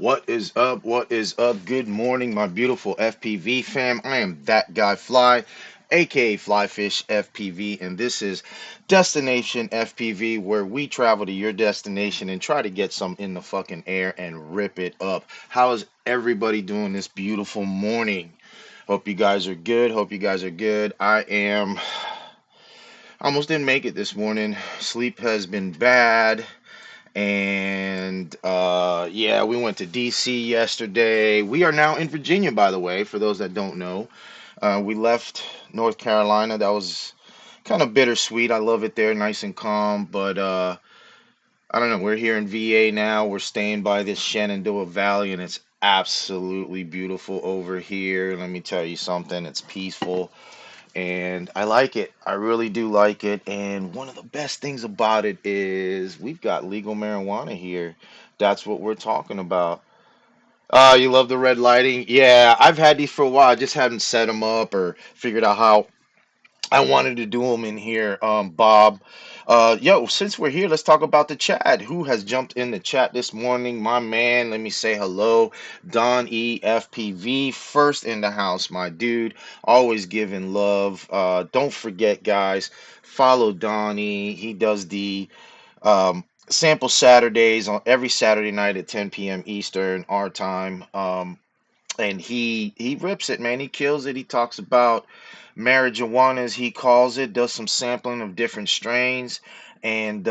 What is up? What is up? Good morning, my beautiful FPV fam. I am that guy Phly, aka Flyfish FPV, and this is Destination FPV, where we travel to your destination and try to get some in the fucking air and rip it up. How is everybody doing this beautiful morning? Hope you guys are good. Hope you guys are good. I am. Almost didn't make it this morning. Sleep has been bad. And yeah, we went to DC yesterday. We are now in Virginia, by the way, for those that don't know. We left North Carolina. That was kind of bittersweet. I love it there, nice and calm. But I don't know. We're here in VA now. We're staying by this Shenandoah Valley, and it's absolutely beautiful over here. Let me tell you something. It's peaceful and I like it. I really do like it. And one of the best things about it is we've got legal marijuana here. That's what we're talking about. You love the red lighting? Yeah, I've had these for a while. I just haven't set them up or figured out how I wanted to do them in here, Bob. Yo, since we're here, let's talk about the chat. Who has jumped in the chat this morning? My man, let me say hello. Don E. FPV, first in the house, my dude. Always giving love. Don't forget, guys, follow Donnie. He does the sample Saturdays on every Saturday night at 10 p.m. Eastern, our time. And he rips it, man. He kills it. He talks about marijuana, as he calls it, does some sampling of different strains, and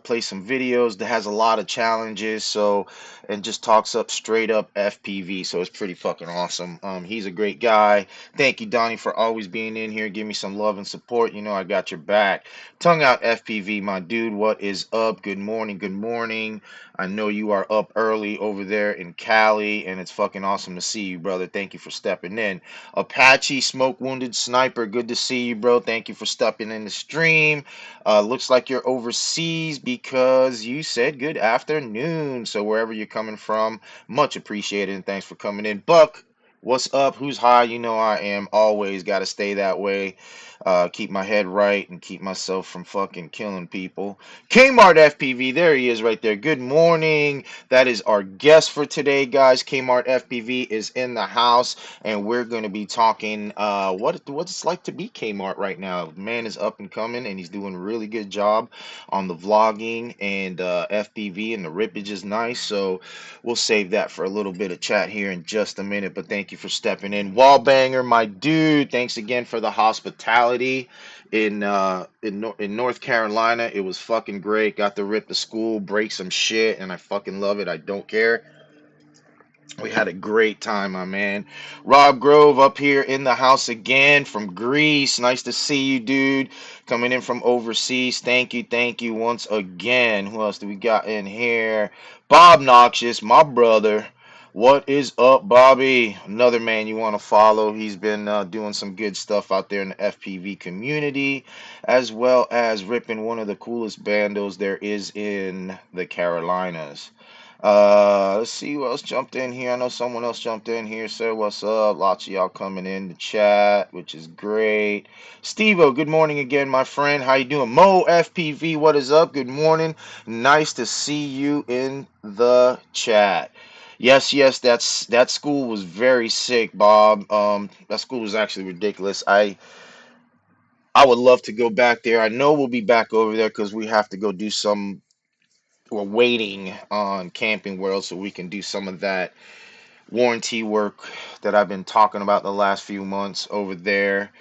plays some videos that has a lot of challenges. So, and just talks up straight up FPV. So it's pretty fucking awesome. He's a great guy. Thank you, Donnie, for always being in here. Give me some love and support. You know I got your back. Tongue out FPV, my dude. What is up? Good morning. Good morning. I know you are up early over there in Cali, and it's fucking awesome to see you, brother. Thank you for stepping in. Apache Smoke Wounded Sniper, good to see you, bro. Thank you for stepping in the stream. Looks like you're overseas because you said good afternoon. So wherever you're coming from, much appreciated, and thanks for coming in. Buck, what's up? Who's high? You know I am. Always got to stay that way. Keep my head right and keep myself from fucking killing people. Kmart FPV, there he is right there. Good morning. That is our guest for today, guys. Kmart FPV is in the house, and we're going to be talking what it's like to be Kmart right now. Man is up and coming, and he's doing a really good job on the vlogging and FPV, and the rippage is nice. So we'll save that for a little bit of chat here in just a minute. But thank you for stepping in, Wallbanger, my dude. Thanks again for the hospitality in North Carolina. It was fucking great. Got to rip the school, break some shit, and I fucking love it. I don't care. We had a great time, my man. Rob Grove up here in the house again from Greece. Nice to see you, dude. Coming in from overseas. Thank you once again. Who else do we got in here? Bob Noxious, my brother. What is up, Bobby? Another man you want to follow. He's been doing some good stuff out there in the FPV community, as well as ripping one of the coolest bandos there is in the Carolinas. Let's see who else jumped in here. I know someone else jumped in here. Said what's up. Lots of y'all coming in the chat, which is great. Steve-O, good morning again, my friend. How you doing? Mo FPV, what is up? Good morning. Nice to see you in the chat. Yes, that school was very sick, Bob. That school was actually ridiculous. I would love to go back there. I know we'll be back over there because we have to go do some. We're waiting on Camping World so we can do some of that warranty work that I've been talking about the last few months over there.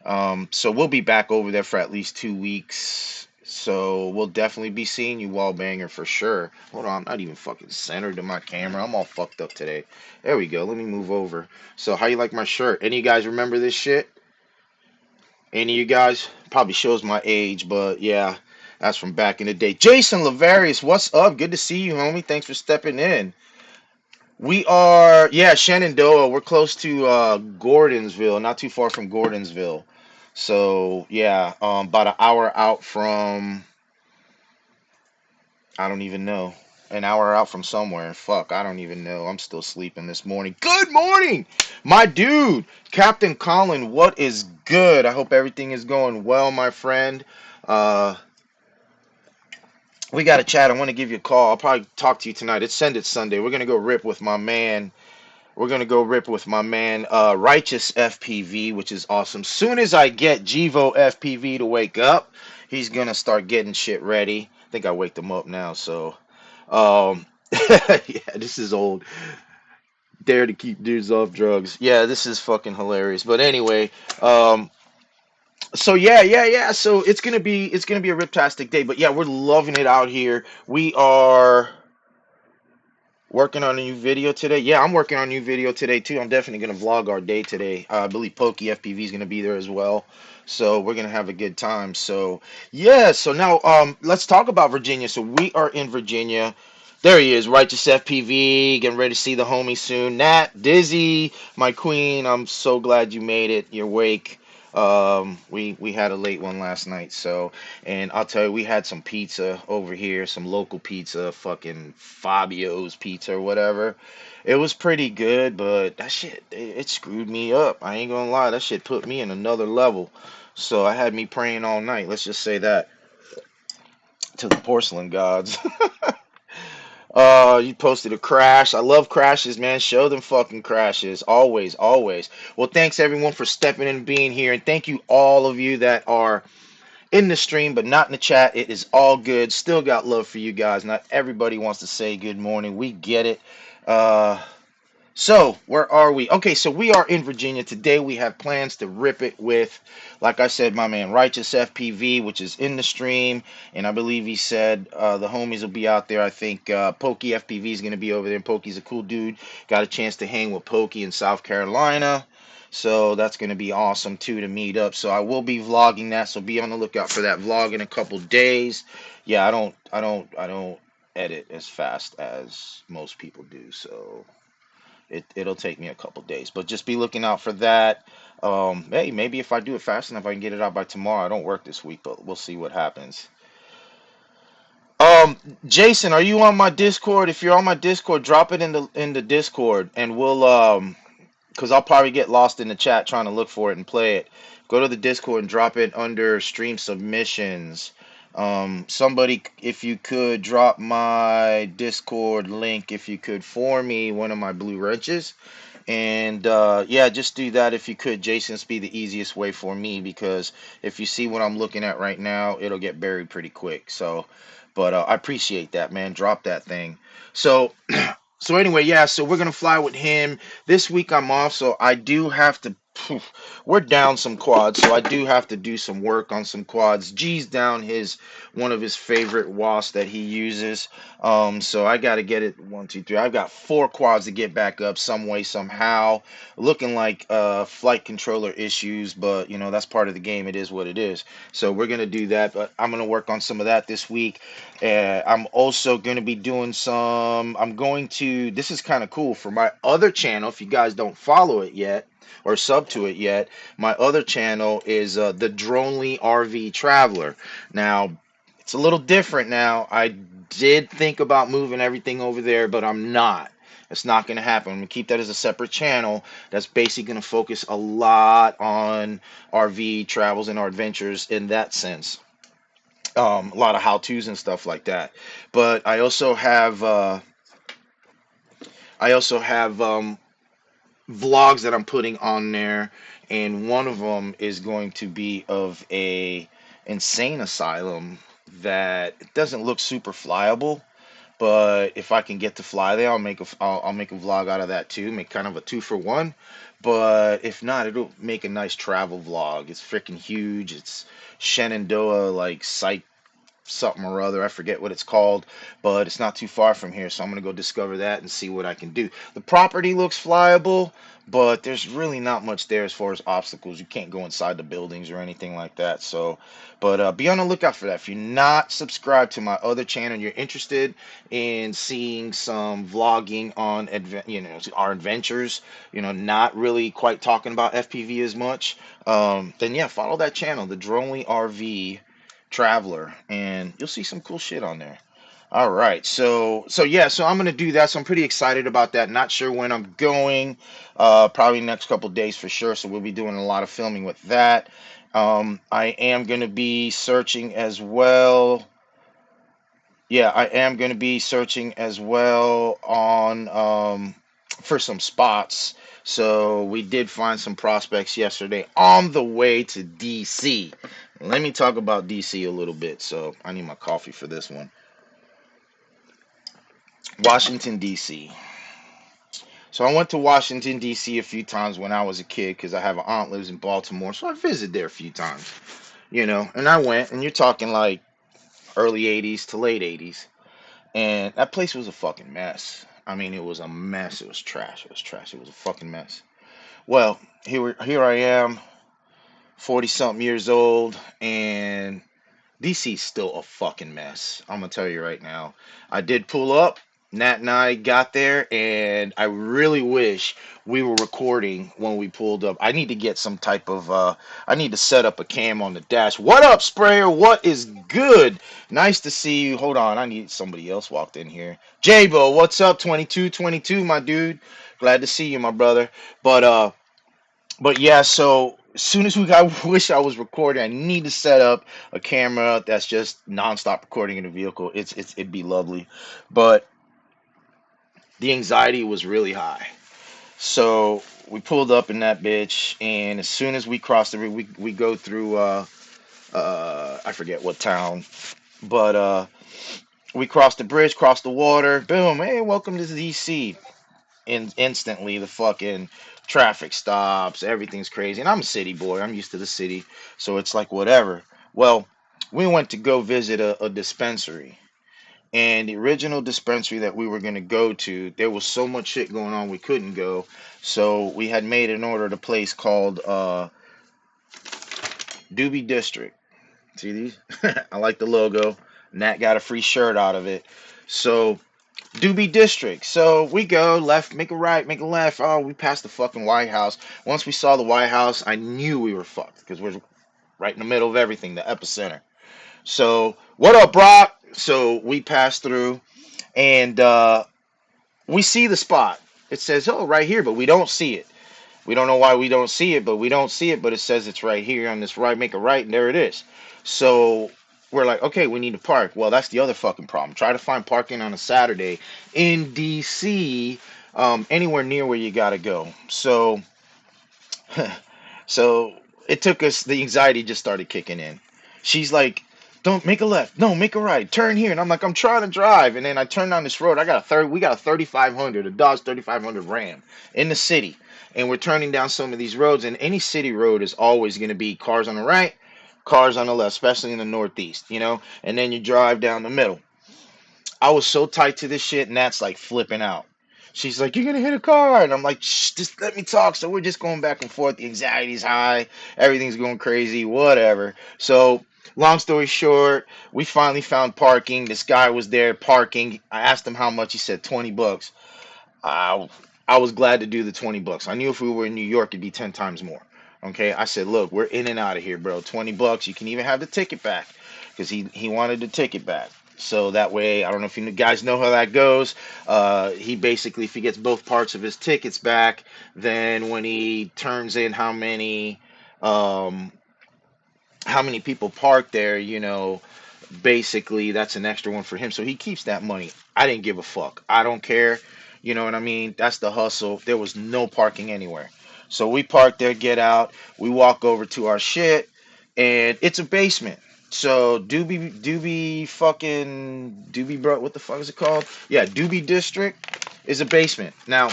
So we'll be back over there for at least 2 weeks. So we'll definitely be seeing you, Wallbanger, for sure. Hold on, I'm not even fucking centered to my camera. I'm all fucked up today. There we go. Let me move over. So how you like my shirt? Any of you guys remember this shit? Any of you guys? Probably shows my age, but yeah, that's from back in the day. Jason Lavarius, what's up? Good to see you, homie. Thanks for stepping in. We are, yeah, Shenandoah. We're close to Gordonsville, not too far from Gordonsville. So yeah, about an hour out from, I don't even know. An hour out from somewhere. Fuck, I don't even know. I'm still sleeping this morning. Good morning, my dude, Captain Colin. What is good? I hope everything is going well, my friend. Uh, we got to chat. I want to give you a call. I'll probably talk to you tonight. It's Send It Sunday. We're gonna go rip with my man. We're gonna go rip with my man, Righteous FPV, which is awesome. Soon as I get Jivo FPV to wake up, he's gonna start getting shit ready. I think I waked him up now, so yeah, this is old. Dare to keep dudes off drugs. Yeah, this is fucking hilarious. But anyway, um, so yeah. So it's gonna be a riptastic day. But yeah, we're loving it out here. We are working on a new video today. Yeah, I'm working on a new video today too. I'm definitely gonna vlog our day today. I believe Pokey FPV is gonna be there as well. So we're gonna have a good time. So yeah, so now let's talk about Virginia. So we are in Virginia. There he is, Righteous FPV, getting ready to see the homie soon. Nat, Dizzy, my queen, I'm so glad you made it. Your wake. We had a late one last night, so and I'll tell you, we had some pizza over here, some local pizza, fucking Fabio's pizza or whatever. It was pretty good, but that shit, it screwed me up. I ain't gonna lie, that shit put me in another level. So I had me praying all night. Let's just say that to the porcelain gods. You posted a crash. I love crashes, man. Show them fucking crashes. Always, always. Well, thanks everyone for stepping in and being here. And thank you all of you that are in the stream but not in the chat. It is all good. Still got love for you guys. Not everybody wants to say good morning. We get it. So where are we? Okay, so we are in Virginia today. We have plans to rip it with, like I said, my man Righteous FPV, which is in the stream, and I believe he said the homies will be out there. I think Pokey FPV is going to be over there. And Pokey's a cool dude. Got a chance to hang with Pokey in South Carolina. So that's going to be awesome too to meet up. So I will be vlogging that. So be on the lookout for that vlog in a couple days. Yeah, I don't edit as fast as most people do. So it'll take me a couple days, but just be looking out for that. Hey, maybe if I do it fast enough, I can get it out by tomorrow. I don't work this week, but we'll see what happens. Um, Jason, are you on my Discord? If you're on my Discord, drop it in the Discord, and we'll because I'll probably get lost in the chat trying to look for it and play it. Go to the Discord and drop it under stream submissions. Somebody, if you could drop my Discord link, if you could for me one of my blue wrenches. And yeah, just do that if you could, Jason. It's be the easiest way for me because if you see what I'm looking at right now, it'll get buried pretty quick. So, but I appreciate that, man. Drop that thing. So, so anyway, yeah. So we're gonna fly with him this week. I'm off, so I do have to. We're down some quads, so I do have to do some work on some quads. G's down his one of his favorite wasps that he uses. So I got to get it 1, 2, 3. I've got 4 quads to get back up some way, somehow. Looking like flight controller issues, but you know, that's part of the game. It is what it is. So we're gonna do that, but I'm gonna work on some of that this week. I'm also gonna be doing some. I'm going to. This is kind of cool for my other channel. If you guys don't follow it yet or sub to it yet, my other channel is the Dronely RV Traveler. Now, it's a little different now. I did think about moving everything over there, but I'm not. It's not going to happen. I'm going to keep that as a separate channel that's basically going to focus a lot on RV travels and our adventures in that sense. A lot of how-tos and stuff like that. But I also have vlogs that I'm putting on there, and one of them is going to be of a insane asylum that it doesn't look super flyable, but if I can get to fly there, I'll make a vlog out of that too, make kind of a 2-for-1. But if not, it'll make a nice travel vlog. It's freaking huge. It's Shenandoah, like site something or other. I forget what it's called, but it's not too far from here, so I'm gonna go discover that and see what I can do. The property looks flyable, but there's really not much there as far as obstacles. You can't go inside the buildings or anything like that. So, but be on the lookout for that. If you're not subscribed to my other channel and you're interested in seeing some vlogging on our adventures, not really quite talking about FPV as much, then yeah, follow that channel, the Dronely RV Traveler, and you'll see some cool shit on there. All right, so yeah, so I'm gonna do that. So I'm pretty excited about that. Not sure when I'm going. Probably next couple days for sure. So we'll be doing a lot of filming with that. I am gonna be searching as well. yeah, I am going to be searching as well on for some spots. So we did find some prospects yesterday on the way to DC. Let me talk about DC a little bit. So I need my coffee for this one. Washington DC. So I went to Washington DC a few times when I was a kid because I have an aunt lives in Baltimore, so I visited there a few times. And I went, and you're talking like early '80s to late '80s. And that place was a fucking mess. I mean, it was a mess. It was trash. It was trash. It was a fucking mess. Well, here I am, 40 something years old, and DC's still a fucking mess. I'm gonna tell you right now. I did pull up. Nat and I got there, and I really wish we were recording when we pulled up. I need to get some type of I need to set up a cam on the dash. What up, Sprayer? What is good? Nice to see you. Hold on, I need somebody else walked in here. Jabo, what's up? 2222, my dude. Glad to see you, my brother. But yeah, so as soon as I wish I was recording, I need to set up a camera that's just nonstop recording in the vehicle. It'd be lovely, but the anxiety was really high. So we pulled up in that bitch, and as soon as we crossed we go through I forget what town, but we crossed the bridge, crossed the water, boom, hey, welcome to DC. Instantly the fucking traffic stops, everything's crazy, and I'm a city boy, I'm used to the city, so it's like whatever. Well, we went to go visit a dispensary, and the original dispensary that we were going to go to, there was so much shit going on we couldn't go, so we had made an order at a place called Doobie District. See these? I like the logo. Nat got a free shirt out of it. So Doobie District. So we go left, make a right, make a left. Oh, we passed the fucking White House. Once we saw the White House, I knew we were fucked because we're right in the middle of everything, the epicenter. So what up, Brock? So we passed through, and we see the spot. It says, oh, right here, but we don't see it. We don't know why we don't see it, but we don't see it, but it says it's right here on this right, make a right, and there it is. So we're like, okay, we need to park. Well, that's the other fucking problem. Try to find parking on a Saturday in DC, anywhere near where you gotta go. So, so it took us, the anxiety just started kicking in. She's like, don't make a left. No, make a right. Turn here. And I'm like, I'm trying to drive. And then I turn down this road. We got a 3500, a Dodge 3500 Ram in the city. And we're turning down some of these roads. And any city road is always going to be cars on the right, cars on the left, especially in the Northeast. And then you drive down the middle. I was so tight to this shit, and that's like flipping out. She's like, "You're gonna hit a car," and I'm like, "Shh, just let me talk." So we're just going back and forth. The anxiety's high, everything's going crazy, whatever. So, long story short, we finally found parking. This guy was there parking. I asked him how much. He said $20. I I was glad to do the $20. I knew if we were in New York, it'd be 10 times more. Okay, I said, "Look, we're in and out of here, bro. $20. You can even have the ticket back," because he wanted the ticket back. So that way, I don't know if you guys know how that goes. He basically, if he gets both parts of his tickets back, then when he turns in um, how many people park there, basically that's an extra one for him. So he keeps that money. I didn't give a fuck. I don't care. You know what I mean? That's the hustle. There was no parking anywhere. So we park there, get out. We walk over to our shit, and it's a basement. So Doobie, bro, what the fuck is it called? Yeah, Doobie District is a basement. Now,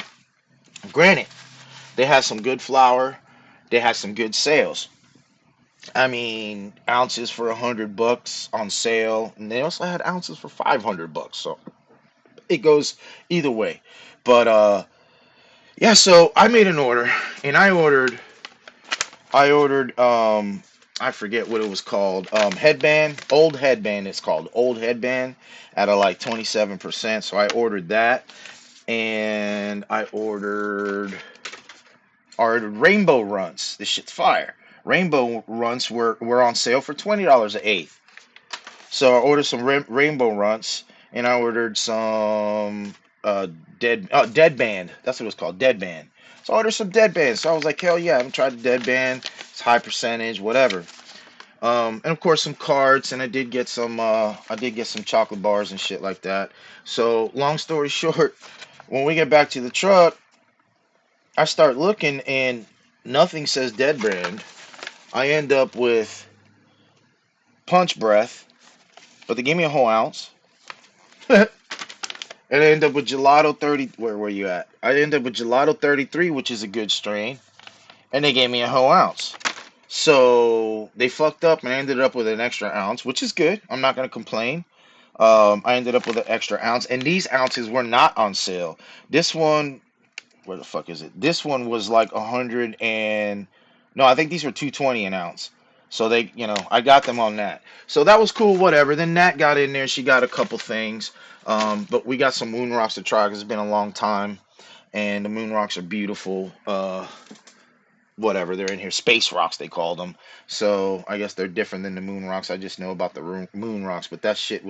granted, they had some good flour. They had some good sales. I mean, ounces for $100 on sale, and they also had ounces for $500. So it goes either way. But yeah. So I made an order, and I ordered I forget what it was called, headband, old headband. It's called old headband at a like 27%. So I ordered that, and I ordered rainbow runs. This shit's fire. Rainbow runs were on sale for $20 an eighth. So I ordered some rainbow runs, and I ordered some dead band. That's what it was called, dead band. So I ordered some dead band. So I was like, hell yeah, I haven't tried the dead band. It's high percentage, whatever. And of course some cards, and I did get some chocolate bars and shit like that. So long story short, when we get back to the truck, I start looking and nothing says dead brand. I end up with punch breath, but they gave me a whole ounce. And I end up with gelato 30. Where were you at? I end up with gelato 33, which is a good strain, and they gave me a whole ounce. So they fucked up, and I ended up with an extra ounce, which is good. I'm not gonna complain. I ended up with an extra ounce, and these ounces were not on sale. This one, where the fuck is it? This one was like 100 and no, I think these were 220 an ounce. So they, I got them on that. So that was cool, whatever. Then Nat got in there. She got a couple things. But we got some moon rocks to try because it's been a long time. And the moon rocks are beautiful. Whatever, they're in here. Space rocks, they call them. So I guess they're different than the moon rocks. I just know about the moon rocks. But that shit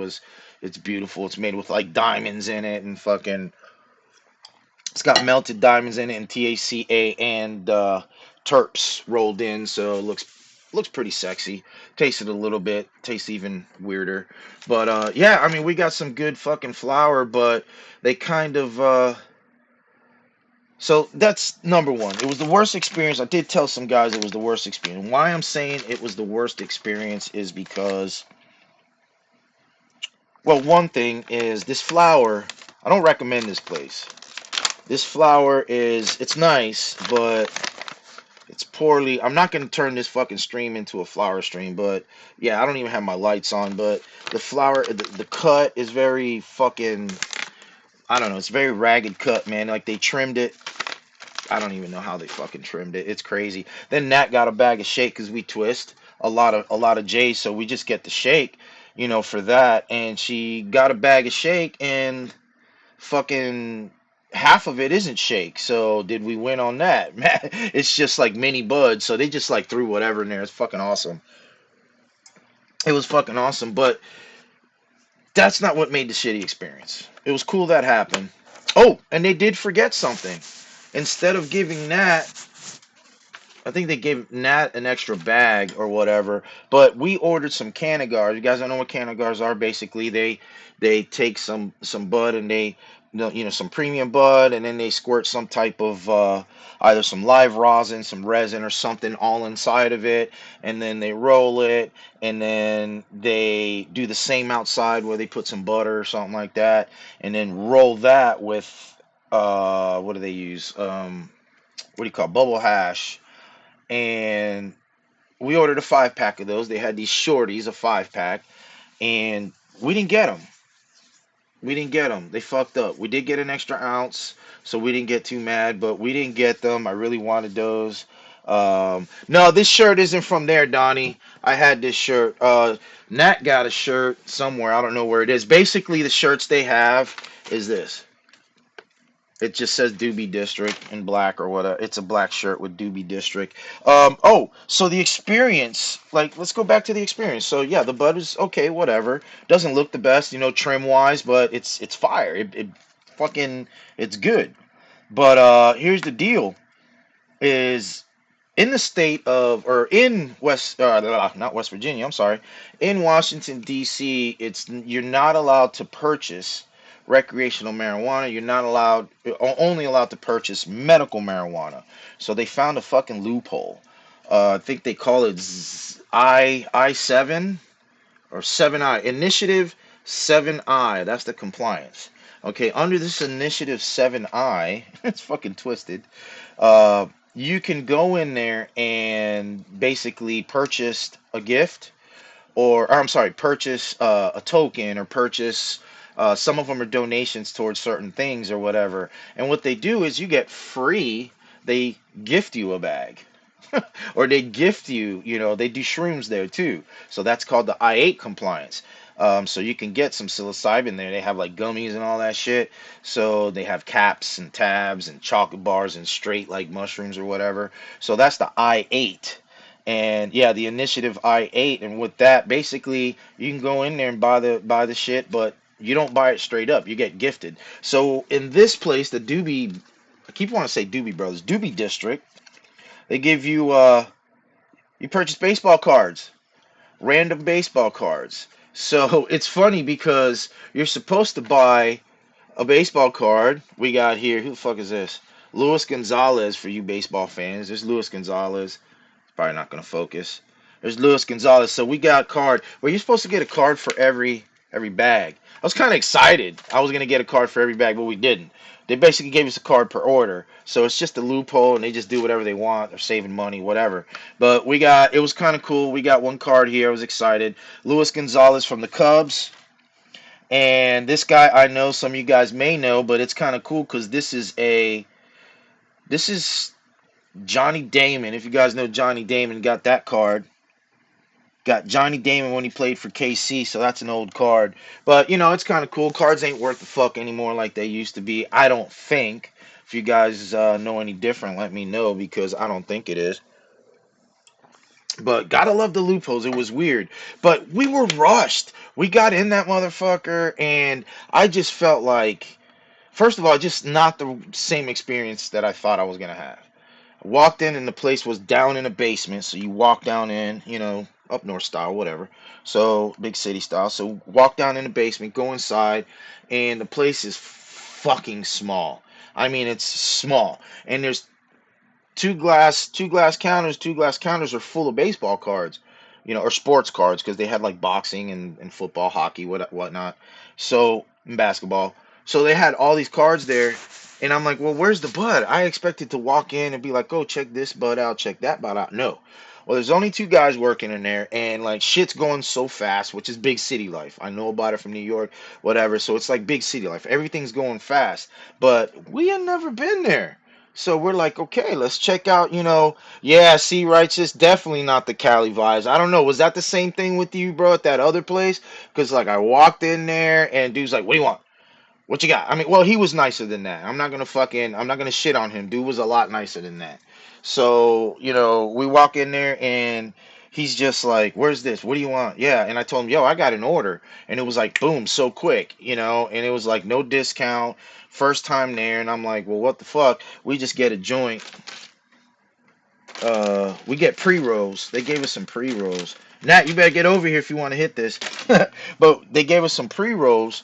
it's beautiful. It's made with like diamonds in it and fucking. It's got melted diamonds in it and THCA and terps rolled in, so it looks pretty sexy. Tasted a little bit, tastes even weirder. But yeah, I mean we got some good fucking flour, but they kind of so that's number one. It was the worst experience. I did tell some guys it was the worst experience. Why I'm saying it was the worst experience is because, well, one thing is this flour. I don't recommend this place. This flour it's nice, but it's poorly. I'm not gonna turn this fucking stream into a flower stream, but yeah, I don't even have my lights on. But the flower, the cut is very fucking. I don't know. It's very ragged cut, man. Like they trimmed it. I don't even know how they fucking trimmed it. It's crazy. Then Nat got a bag of shake because we twist a lot of J's, so we just get the shake, for that. And she got a bag of shake and fucking half of it isn't shake. So did we win on that? Man, it's just like mini buds. So they just like threw whatever in there. It's fucking awesome. It was fucking awesome, but that's not what made the shitty experience. It was cool that happened. Oh, and they did forget something. Instead of giving Nat, I think they gave Nat an extra bag or whatever, but we ordered some canagars. You guys don't know what canagars are. Basically, they take some bud and they some premium bud, and then they squirt some type of either some live rosin, some resin, or something all inside of it, and then they roll it, and then they do the same outside where they put some butter or something like that, and then roll that with what do they use? What do you call it? Bubble hash. And we ordered a 5-pack of those. They had these shorties, a 5-pack, and we didn't get them. We didn't get them. They fucked up. We did get an extra ounce, so we didn't get too mad, but we didn't get them. I really wanted those. No, this shirt isn't from there, Donnie. I had this shirt. Nat got a shirt somewhere. I don't know where it is. Basically, the shirts they have is this. It just says Doobie District in black or whatever. It's a black shirt with Doobie District. Oh, so the experience, like, let's go back to the experience. So yeah, the bud is okay, whatever. Doesn't look the best, trim wise, but it's fire. It fucking it's good. But here's the deal: is in the state of or in not West Virginia. I'm sorry, in Washington D.C. You're not allowed to purchase recreational marijuana. You're not allowed, only allowed to purchase medical marijuana. So they found a fucking loophole. I think they call it I7 or 7I Initiative 7I. That's the compliance. Okay, under this Initiative 7I, it's fucking twisted. You can go in there and basically purchase a gift, or I'm sorry, purchase a token, or purchase. Some of them are donations towards certain things or whatever. And what they do is you get free. They gift you a bag, or they gift you. They do shrooms there too. So that's called the I8 compliance. So you can get some psilocybin there. They have like gummies and all that shit. So they have caps and tabs and chocolate bars and straight like mushrooms or whatever. So that's the I8. And yeah, the initiative I8. And with that, basically, you can go in there and buy the shit, but you don't buy it straight up. You get gifted. So in this place, the Doobie, I keep wanting to say Doobie Brothers, Doobie District, they give you you purchase baseball cards. random baseball cards. So it's funny because you're supposed to buy a baseball card. We got here, who the fuck is this? Luis Gonzalez for you baseball fans. There's Luis Gonzalez. Probably not going to focus. There's Luis Gonzalez. So we got a card. Well, you're supposed to get a card for every bag. I was kind of excited. I was going to get a card for every bag, but we didn't. They basically gave us a card per order. So it's just a loophole, and they just do whatever they want. They're saving money, whatever. But it was kind of cool. We got one card here. I was excited. Luis Gonzalez from the Cubs. And this guy I know, some of you guys may know, but it's kind of cool because this is Johnny Damon. If you guys know Johnny Damon, got that card. Got Johnny Damon when he played for KC, so that's an old card. But, it's kind of cool. Cards ain't worth the fuck anymore like they used to be, I don't think. If you guys know any different, let me know, because I don't think it is. But gotta love the loopholes. It was weird. But we were rushed. We got in that motherfucker, and I just felt like, first of all, just not the same experience that I thought I was going to have. Walked in and the place was down in a basement. So you walk down in, up north style, whatever. So big city style. So walk down in the basement, go inside, and the place is fucking small. I mean, it's small. And there's two glass counters. Two glass counters are full of baseball cards, or sports cards because they had like boxing and football, hockey, whatnot. So and basketball. So they had all these cards there, and I'm like, well, where's the bud? I expected to walk in and be like, oh, check this bud out, check that bud out. No. Well, there's only two guys working in there, and like shit's going so fast, which is big city life. I know about it from New York, whatever. So it's like big city life. Everything's going fast, but we had never been there. So we're like, okay, let's check out, yeah, see, Righteous, definitely not the Cali vibes. I don't know, was that the same thing with you, bro, at that other place? Because, like, I walked in there, and dude's like, what do you want? What you got? I mean, well, he was nicer than that. I'm not gonna shit on him. Dude was a lot nicer than that. So, we walk in there, and he's just like, where's this? What do you want? Yeah, and I told him, yo, I got an order. And it was like, boom, so quick, and it was like, no discount, first time there, and I'm like, well, what the fuck? We just get a joint. We get pre-rolls. They gave us some pre-rolls. Nat, you better get over here if you want to hit this. But they gave us some pre-rolls,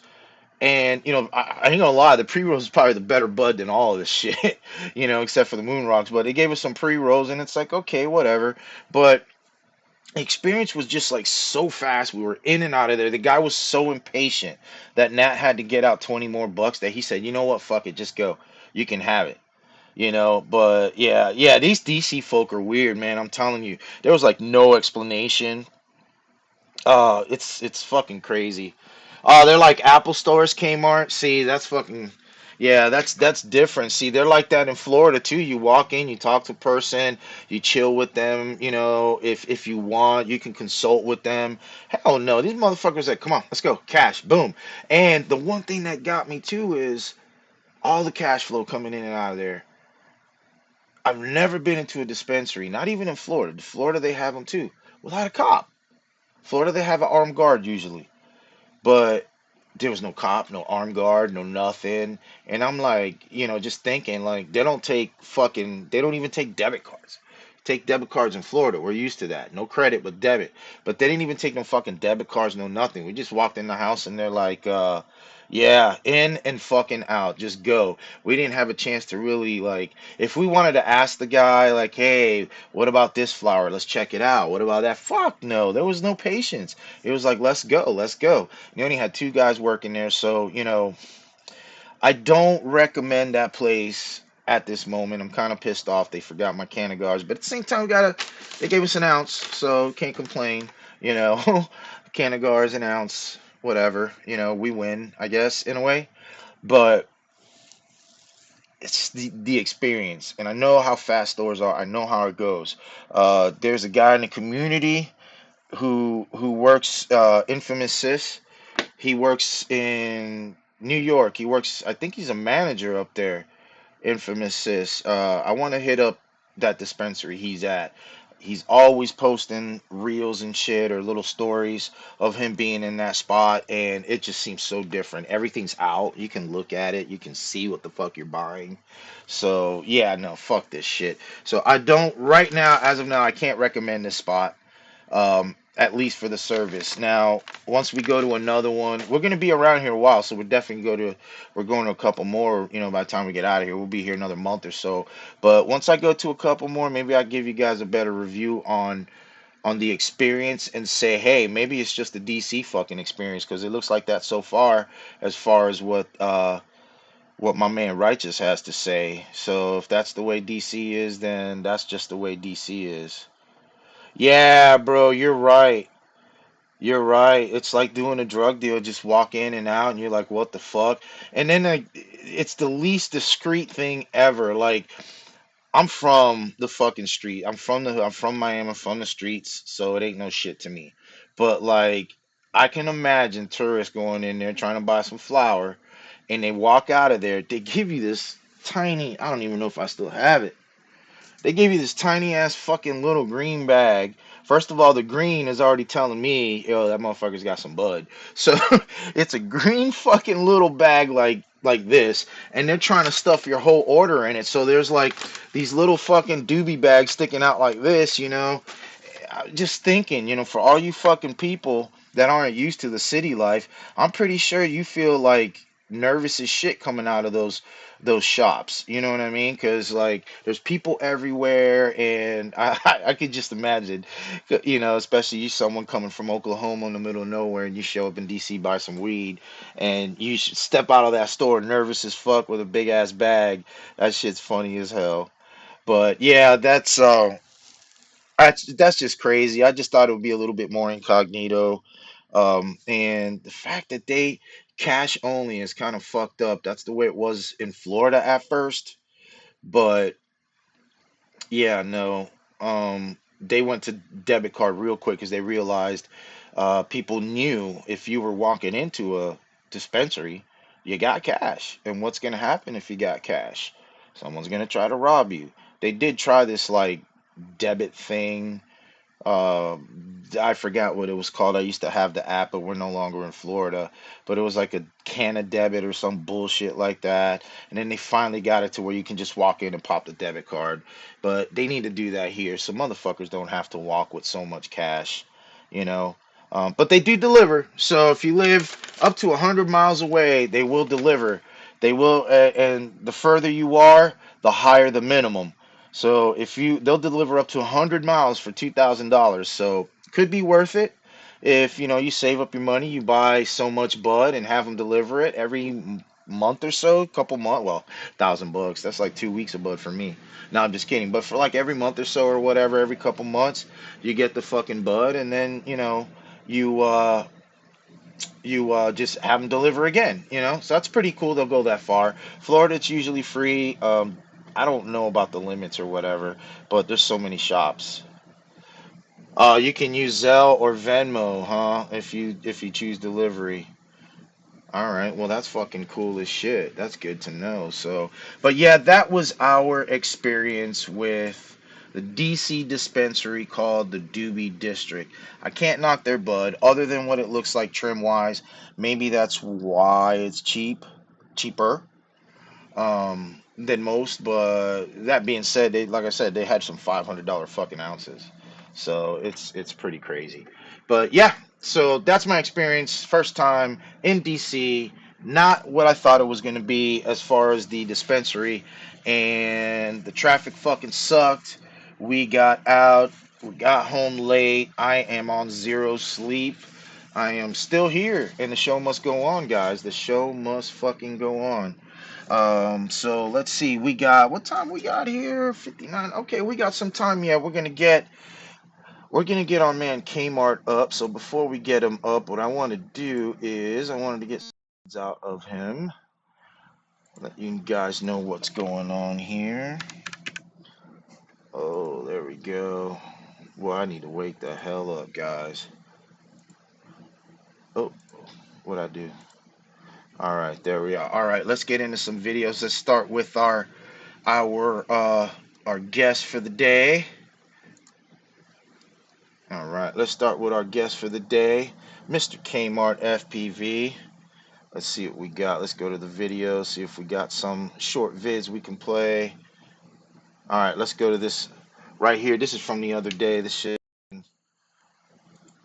and I ain't gonna lie, the pre-rolls is probably the better bud than all of this shit, except for the moon rocks. But they gave us some pre-rolls, and it's like, okay, whatever. But the experience was just like so fast. We were in and out of there. The guy was so impatient that Nat had to get out 20 more bucks that he said, you know what, fuck it, just go. You can have it. But yeah, these DC folk are weird, man. I'm telling you. There was like no explanation. It's fucking crazy. They're like Apple stores, Kmart. See, that's fucking, yeah, that's different. See, they're like that in Florida too. You walk in, you talk to a person, you chill with them. If you want, you can consult with them. Hell no, these motherfuckers like, come on, let's go, cash, boom. And the one thing that got me too is all the cash flow coming in and out of there. I've never been into a dispensary, not even in Florida. Florida, they have them too, without a cop. Florida, they have an armed guard usually. But there was no cop, no armed guard, no nothing. And I'm like, just thinking, like, they don't even take debit cards. Take debit cards in Florida. We're used to that. No credit, but debit. But they didn't even take no fucking debit cards, no nothing. We just walked in the house and they're like, yeah, in and fucking out. Just go. We didn't have a chance to really, like, if we wanted to ask the guy, like, hey, what about this flower? Let's check it out. What about that? Fuck no. There was no patience. It was like, let's go, let's go. You only had two guys working there, so I don't recommend that place at this moment. I'm kind of pissed off. They forgot my can of guards, but at the same time, they gave us an ounce, so can't complain. You know, can of guards, an ounce, whatever. We win, I guess, in a way. But it's the experience, and I know how fast stores are. I know how it goes. There's a guy in the community who works Infamous Sis. He works in New York. I think he's a manager up there, Infamous Sis. I want to hit up that dispensary he's at. He's always posting reels and shit or little stories of him being in that spot, and it just seems so different. Everything's out. You can look at it. You can see what the fuck you're buying. So, yeah, no, fuck this shit. So, right now, as of now, I can't recommend this spot. at least for the service. Now, once we go to another one, we're gonna be around here a while, so we're definitely we're going to a couple more. You know, by the time we get out of here, we'll be here another month or so. But once I go to a couple more, maybe I'll give you guys a better review on the experience and say, hey, maybe it's just the DC fucking experience because it looks like that so far as what my man Righteous has to say. So if that's the way DC is, then that's just the way DC is. Yeah, bro, you're right. You're right. It's like doing a drug deal. Just walk in and out, and you're like, "What the fuck?" And then like, it's the least discreet thing ever. Like, I'm from the fucking street. I'm from Miami. I'm from the streets, so it ain't no shit to me. But like, I can imagine tourists going in there trying to buy some flour, and they walk out of there. They give you this tiny. I don't even know if I still have it. They gave you this tiny ass fucking little green bag. First of all, the green is already telling me, yo, that motherfucker's got some bud. So it's a green fucking little bag like this, and they're trying to stuff your whole order in it. So there's like these little fucking doobie bags sticking out like this, you know. Just thinking, you know, for all you fucking people that aren't used to the city life, I'm pretty sure you feel like nervous as shit coming out of those shops. You know what I mean? Because like there's people everywhere, and I could just imagine, you know, especially you someone coming from Oklahoma in the middle of nowhere, and you show up in DC buy some weed, and you should step out of that store nervous as fuck with a big ass bag. That shit's funny as hell. But yeah, that's just crazy. I just thought it would be a little bit more incognito. And the fact that they cash only is kind of fucked up. That's the way it was in Florida at first. But yeah, no. They went to debit card real quick because they realized people knew if you were walking into a dispensary, you got cash. And what's going to happen if you got cash? Someone's going to try to rob you. They did try this like debit thing. I forgot what it was called. I used to have the app, but we're no longer in Florida. But it was like a can of debit or some bullshit like that. And then they finally got it to where you can just walk in and pop the debit card. But they need to do that here, so motherfuckers don't have to walk with so much cash, you know. But they do deliver. So if you live up to 100 miles away, they will deliver. They will, and the further you are, the higher the minimum. So if they'll deliver up to 100 miles for $2,000. So could be worth it if you know you save up your money, you buy so much bud and have them deliver it every month or so, couple months. Well, $1,000. That's like 2 weeks of bud for me. No, I'm just kidding. But for like every month or so or whatever, every couple months, you get the fucking bud, and then you know you just have them deliver again, you know. So that's pretty cool. They'll go that far. Florida, it's usually free. I don't know about the limits or whatever, but there's so many shops. You can use Zelle or Venmo, huh? If you choose delivery. All right, well that's fucking cool as shit. That's good to know. So, but yeah, that was our experience with the DC dispensary called the Doobie District. I can't knock their bud, other than what it looks like trim wise. Maybe that's why it's cheaper than most. But that being said, they like I said, they had some $500 fucking ounces, so it's pretty crazy. But yeah, so that's my experience. First time in DC. Not what I thought it was going to be as far as the dispensary, and the traffic fucking sucked. We got out, we got home late. I am on zero sleep. I am still here, and the show must go on, guys. The show must fucking go on. So let's see. We got what time we got here? 59. Okay, we got some time yet. We're gonna get our man Kmart up. So before we get him up, what I want to do is I wanted to get some out of him. Let you guys know what's going on here. Oh, there we go. Well, I need to wake the hell up, guys. Oh, what I do? All right, there we are. All right, let's get into some videos. Let's start with our uh our guest for the day. All right, let's start with our guest for the day, Mr. Kmart FPV. Let's see what we got. Let's go to the video, see if we got some short vids we can play. All right, let's go to this right here. This is from the other day. This shit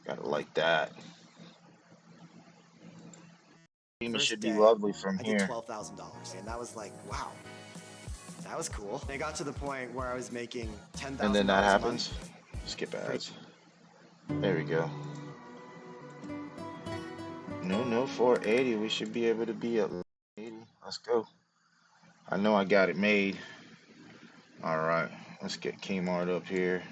Gotta like that. It should be Day, lovely from I here. did $12,000, and that was like, wow, that was cool. And it got to the point where I was making $10,000 And then that a happens. month. Skip ads. There we go. No, 480. We should be able to be at 80. Let's go. I know I got it made. All right, let's get Kmart up here.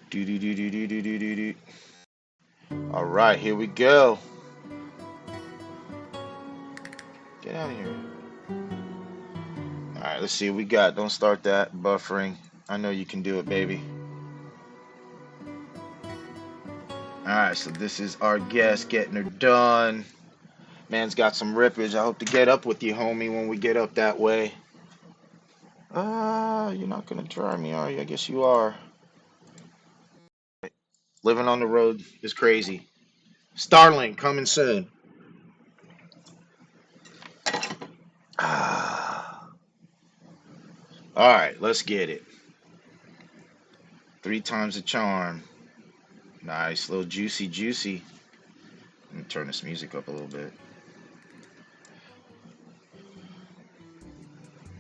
Do. All right, here we go. Get out of here. All right, let's see what we got. Don't start that buffering. I know you can do it, baby. All right, so this is our guest getting her done. Man's got some rippage. I hope to get up with you, homie, when we get up that way. You're not gonna try me, are you? I guess you are. Living on the road is crazy. Starlink coming soon. All right, let's get it. 3 times the charm. Nice, little juicy. Let me turn this music up a little bit.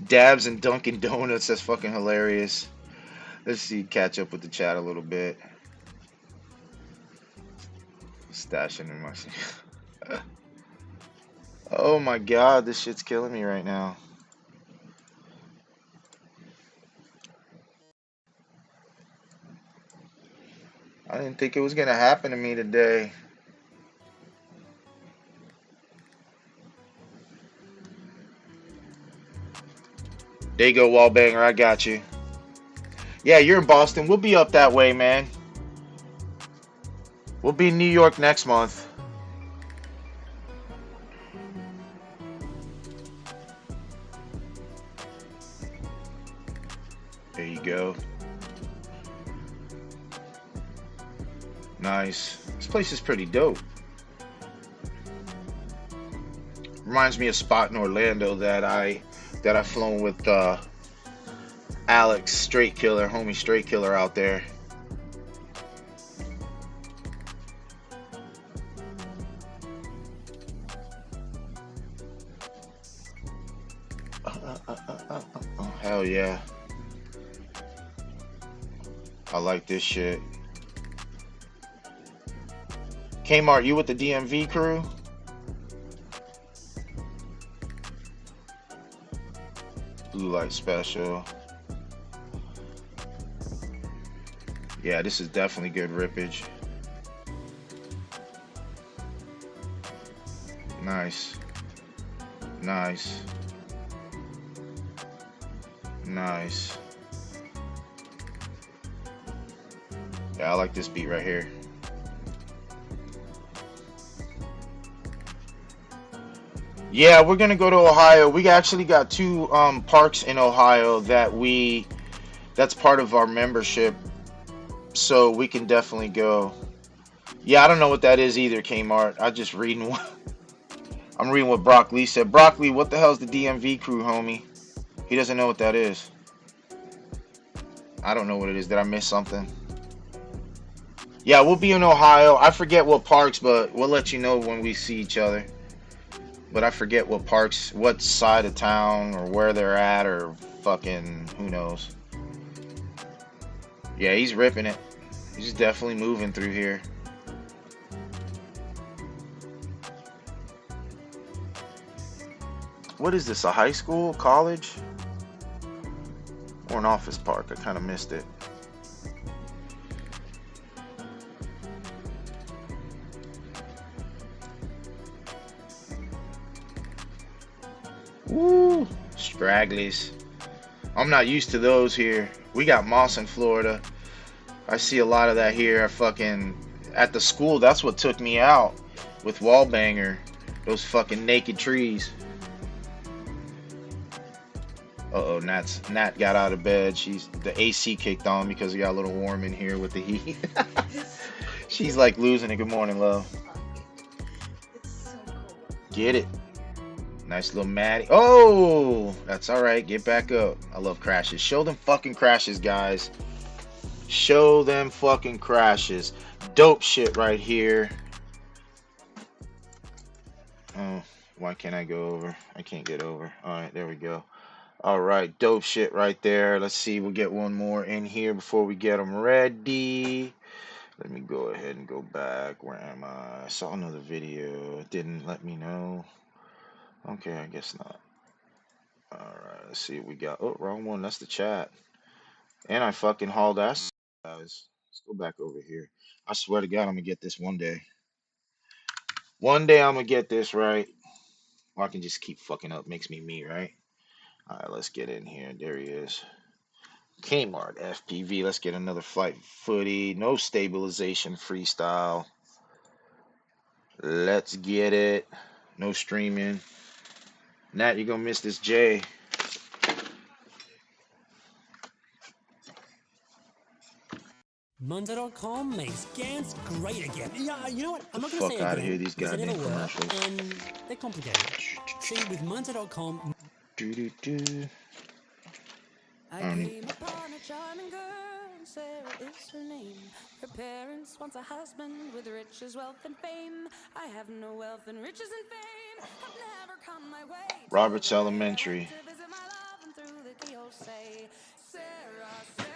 Dabs and Dunkin' Donuts, that's fucking hilarious. Let's see, catch up with the chat a little bit. Stashing in my... Oh my god, this shit's killing me right now. I didn't think it was gonna happen to me today. There you go, Wallbanger, I got you. Yeah, you're in Boston. We'll be up that way, man. We'll be in New York next month. There you go. Nice. This place is pretty dope. Reminds me of a spot in Orlando that I flown with Alex Straight Killer, homie Straight Killer out there. Oh, hell yeah. I like this shit. Kmart, you with the DMV crew? Blue light special. Yeah, this is definitely good rippage. Nice. Nice. Nice. Yeah, I like this beat right here. Yeah, we're gonna go to Ohio. We actually got 2 parks in Ohio that's part of our membership, so we can definitely go. Yeah, I don't know what that is either, Kmart. I'm just reading what I'm reading what Brock Lee said. Brock Lee, what the hell's the DMV crew, homie? He doesn't know what that is. I don't know what it is. Did I miss something? Yeah, we'll be in Ohio. I forget what parks, but we'll let you know when we see each other. But I forget what parks, what side of town, or where they're at, or fucking who knows. Yeah, he's ripping it. He's definitely moving through here. What is this, a high school, college? Or an office park? I kind of missed it. Woo! Stragglies. I'm not used to those here. We got moss in Florida. I see a lot of that here. At the school, that's what took me out with Wallbanger. Those fucking naked trees. Uh-oh, Nat got out of bed. The AC kicked on because it got a little warm in here with the heat. She's like losing it. Good morning, love. Get it. Nice little Maddie. Oh, that's all right. Get back up. I love crashes. Show them fucking crashes, guys. Show them fucking crashes. Dope shit right here. Oh, why can't I go over? I can't get over. Alright, there we go. Alright, dope shit right there. Let's see, we'll get one more in here before we get them ready. Let me go ahead and go back. Where am I? I saw another video. It didn't let me know. Okay, I guess not. Alright, let's see what we got. Oh, wrong one. That's the chat. And I fucking hauled ass, guys. Let's go back over here. I swear to God, I'm gonna get this one day. One day I'm gonna get this right. Or I can just keep fucking up. Makes me, right? Alright, let's get in here. There he is. Kmart FPV. Let's get another flight footy. No stabilization freestyle. Let's get it. No streaming. Nat, you're gonna miss this J. Munza.com makes GANs great again. Yeah, you know what? I'm not going to say Fuck out of again, here, these because they never goddamn were, commercials. and they're complicated. See, with Munza.com... I came upon a charming girl, Sarah is her name. Her parents wants a husband with riches, wealth, and fame. I have no wealth and riches and fame. Have never come my way. Roberts Elementary. To visit my love and through the keyhole say, Sarah, Sarah,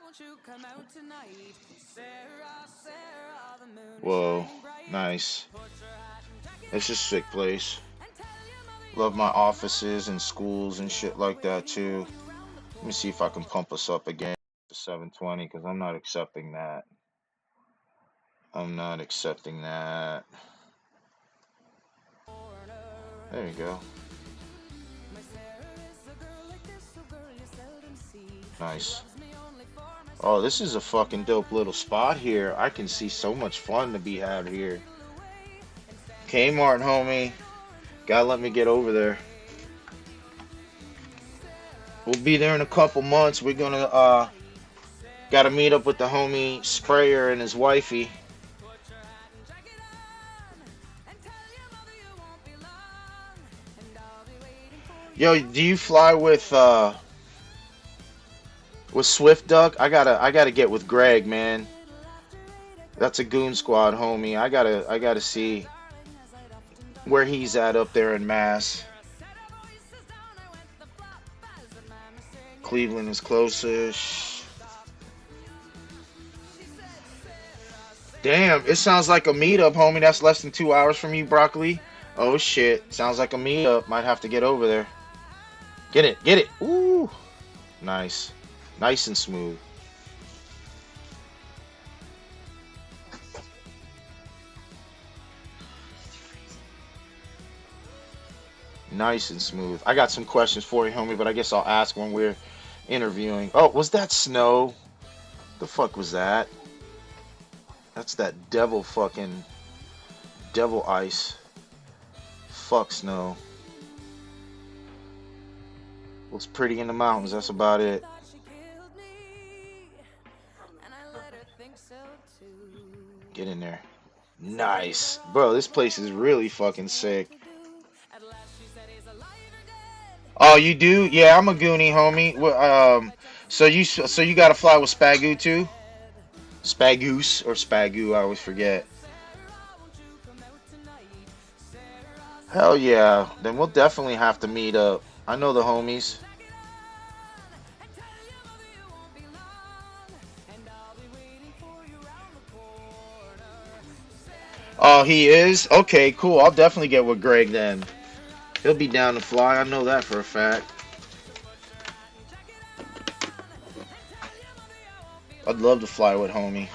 won't you come out tonight? Sarah, Sarah, the moon Whoa, is shining bright. nice. Put your hat and jacket It's just a sick place. and tell your mother you Love my offices and schools and shit like that too. Let me see if I can pump us up again to 720 because I'm not accepting that. I'm not accepting that. There you go. Nice. Oh, this is a fucking dope little spot here. I can see so much fun to be had here. Kmart, homie. Gotta let me get over there. We'll be there in a couple months. We're gonna gotta meet up with the homie Sprayer and his wifey. Yo, do you fly with Swift Duck? I gotta get with Greg, man. That's a goon squad, homie. I gotta see where he's at up there in Mass. Cleveland is closest. Damn, it sounds like a meetup, homie. That's less than 2 hours from you, Broccoli. Oh shit, sounds like a meetup. Might have to get over there. Get it, get it. Ooh, nice, nice and smooth. Nice and smooth. I got some questions for you, homie, but I guess I'll ask when we're interviewing. Oh, was that snow? The fuck was that? That's that devil fucking devil ice. Fuck snow. Looks pretty in the mountains. That's about it. Get in there. Nice. Bro, this place is really fucking sick. Oh, you do? Yeah, I'm a goonie, homie. So you gotta fly with Spagoo too? Spagoose or Spagoo, I always forget. Hell yeah. Then we'll definitely have to meet up. I know the homies. Oh, he is? Okay, cool. I'll definitely get with Greg then. He'll be down to fly. I know that for a fact. I'd love to fly with homie.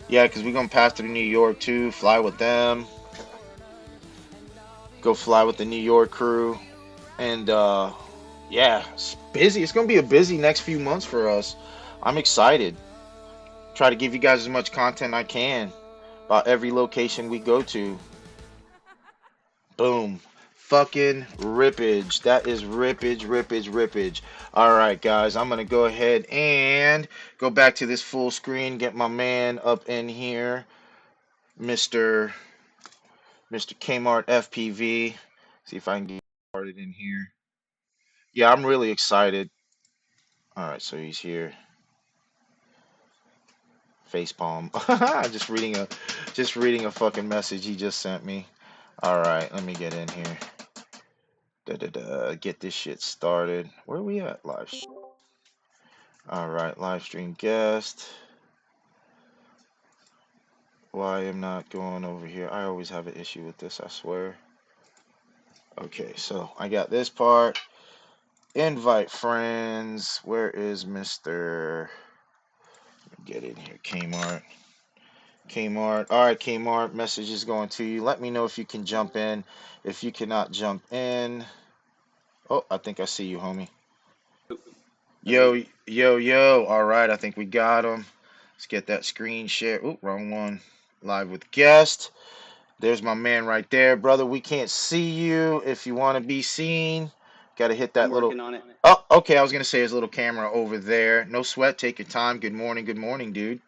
Yeah, because we're going to pass through New York too. Fly with them. Go fly with the New York crew. And, yeah, it's busy. It's going to be a busy next few months for us. I'm excited. Try to give you guys as much content I can about every location we go to. Boom. Fucking rippage. That is rippage. All right, guys, I'm gonna go ahead and go back to this full screen, get my man up in here, Mr. Kmart FPV. See if I can get started in here. Yeah, I'm really excited. All right, so he's here. Facepalm. Just reading a fucking message he just sent me. All right, let me get in here. Get this shit started. Where are we at? Live. All right, live stream guest. Why am not going over here? I always have an issue with this, I swear. Okay, so I got this part. Invite friends. Where is Mr. Get in here, Kmart. Kmart. All right, Kmart. Message is going to you. Let me know if you can jump in. If you cannot jump in. Oh, I think I see you, homie. Yo, yo, yo. All right, I think we got him. Let's get that screen share. Oop, wrong one. Live with guest. There's my man right there, brother. We can't see you. If you want to be seen, got to hit that I'm little. working on it. Oh, okay. I was gonna say his little camera over there. No sweat. Take your time. Good morning, dude.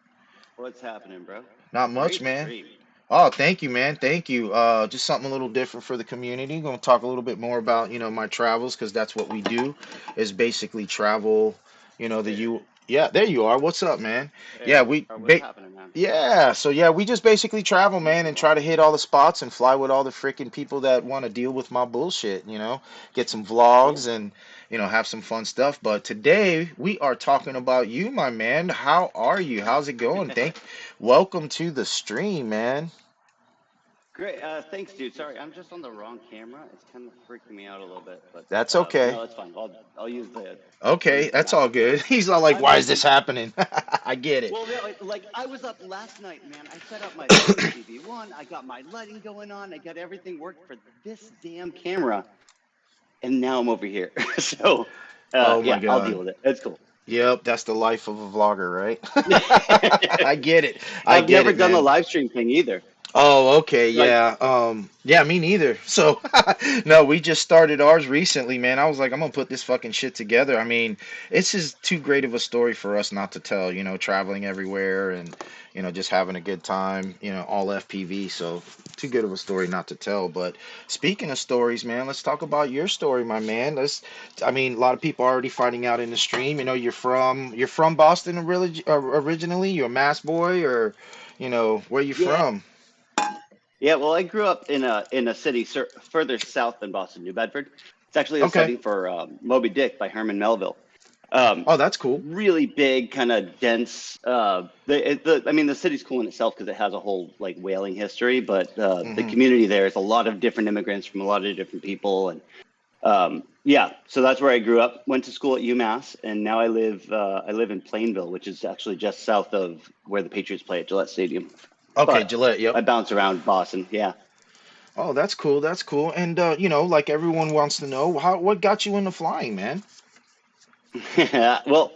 What's happening, bro? Not much, Great man. stream. Oh, thank you, man. Thank you. Just something a little different for the community. Going to talk a little bit more about, my travels because that's what we do is basically travel, the There. you. Yeah, there you are. What's up, man? There Yeah, you we are. What's ba happening, man? yeah, so yeah, we just basically travel, man, and try to hit all the spots and fly with all the freaking people that want to deal with my bullshit, get some Yeah. vlogs and, have some fun stuff. But today we are talking about you, my man. How are you? How's it going? Welcome to the stream, man. Great. Thanks, dude. Sorry, I'm just on the wrong camera. It's kind of freaking me out a little bit, but That's okay. no, that's fine. I'll use Okay, the that's all backup good. camera. He's all like, I'm why is this busy. happening? I get it. Well, no, like I was up last night, man. I set up my Sony DV1. I got my lighting going on. I got everything worked for this damn camera, and now I'm over here. So, Oh my yeah, I'll God. deal with it. It's cool. Yep, that's the life of a vlogger, right? I get it. I I've get never it, done the man. live stream thing either. Oh, okay, So I, yeah. Yeah, me neither. So, no, we just started ours recently, man. I was like, I'm gonna put this fucking shit together. I mean, it's just too great of a story for us not to tell, traveling everywhere and, just having a good time, all FPV. So, too good of a story not to tell. But speaking of stories, man, let's talk about your story, my man. I mean, a lot of people are already finding out in the stream, you're from Boston originally. You're a Mass boy or, where you yeah, from? yeah. Well, I grew up in a city further south than Boston, New Bedford. It's actually a Okay. setting for Moby Dick by Herman Melville. Oh, that's cool. Really big, kind of dense. I mean, the city's cool in itself because it has a whole like whaling history, but the Hmm. community there is a lot of different immigrants from a lot of different people, and yeah. So that's where I grew up. Went to school at UMass, and now I live in Plainville, which is actually just south of where the Patriots play at Gillette Stadium. Okay, But Gillette. Yep. I bounce around Boston. Yeah. Oh, that's cool. That's cool. And like everyone wants to know, what got you into flying, man? Well,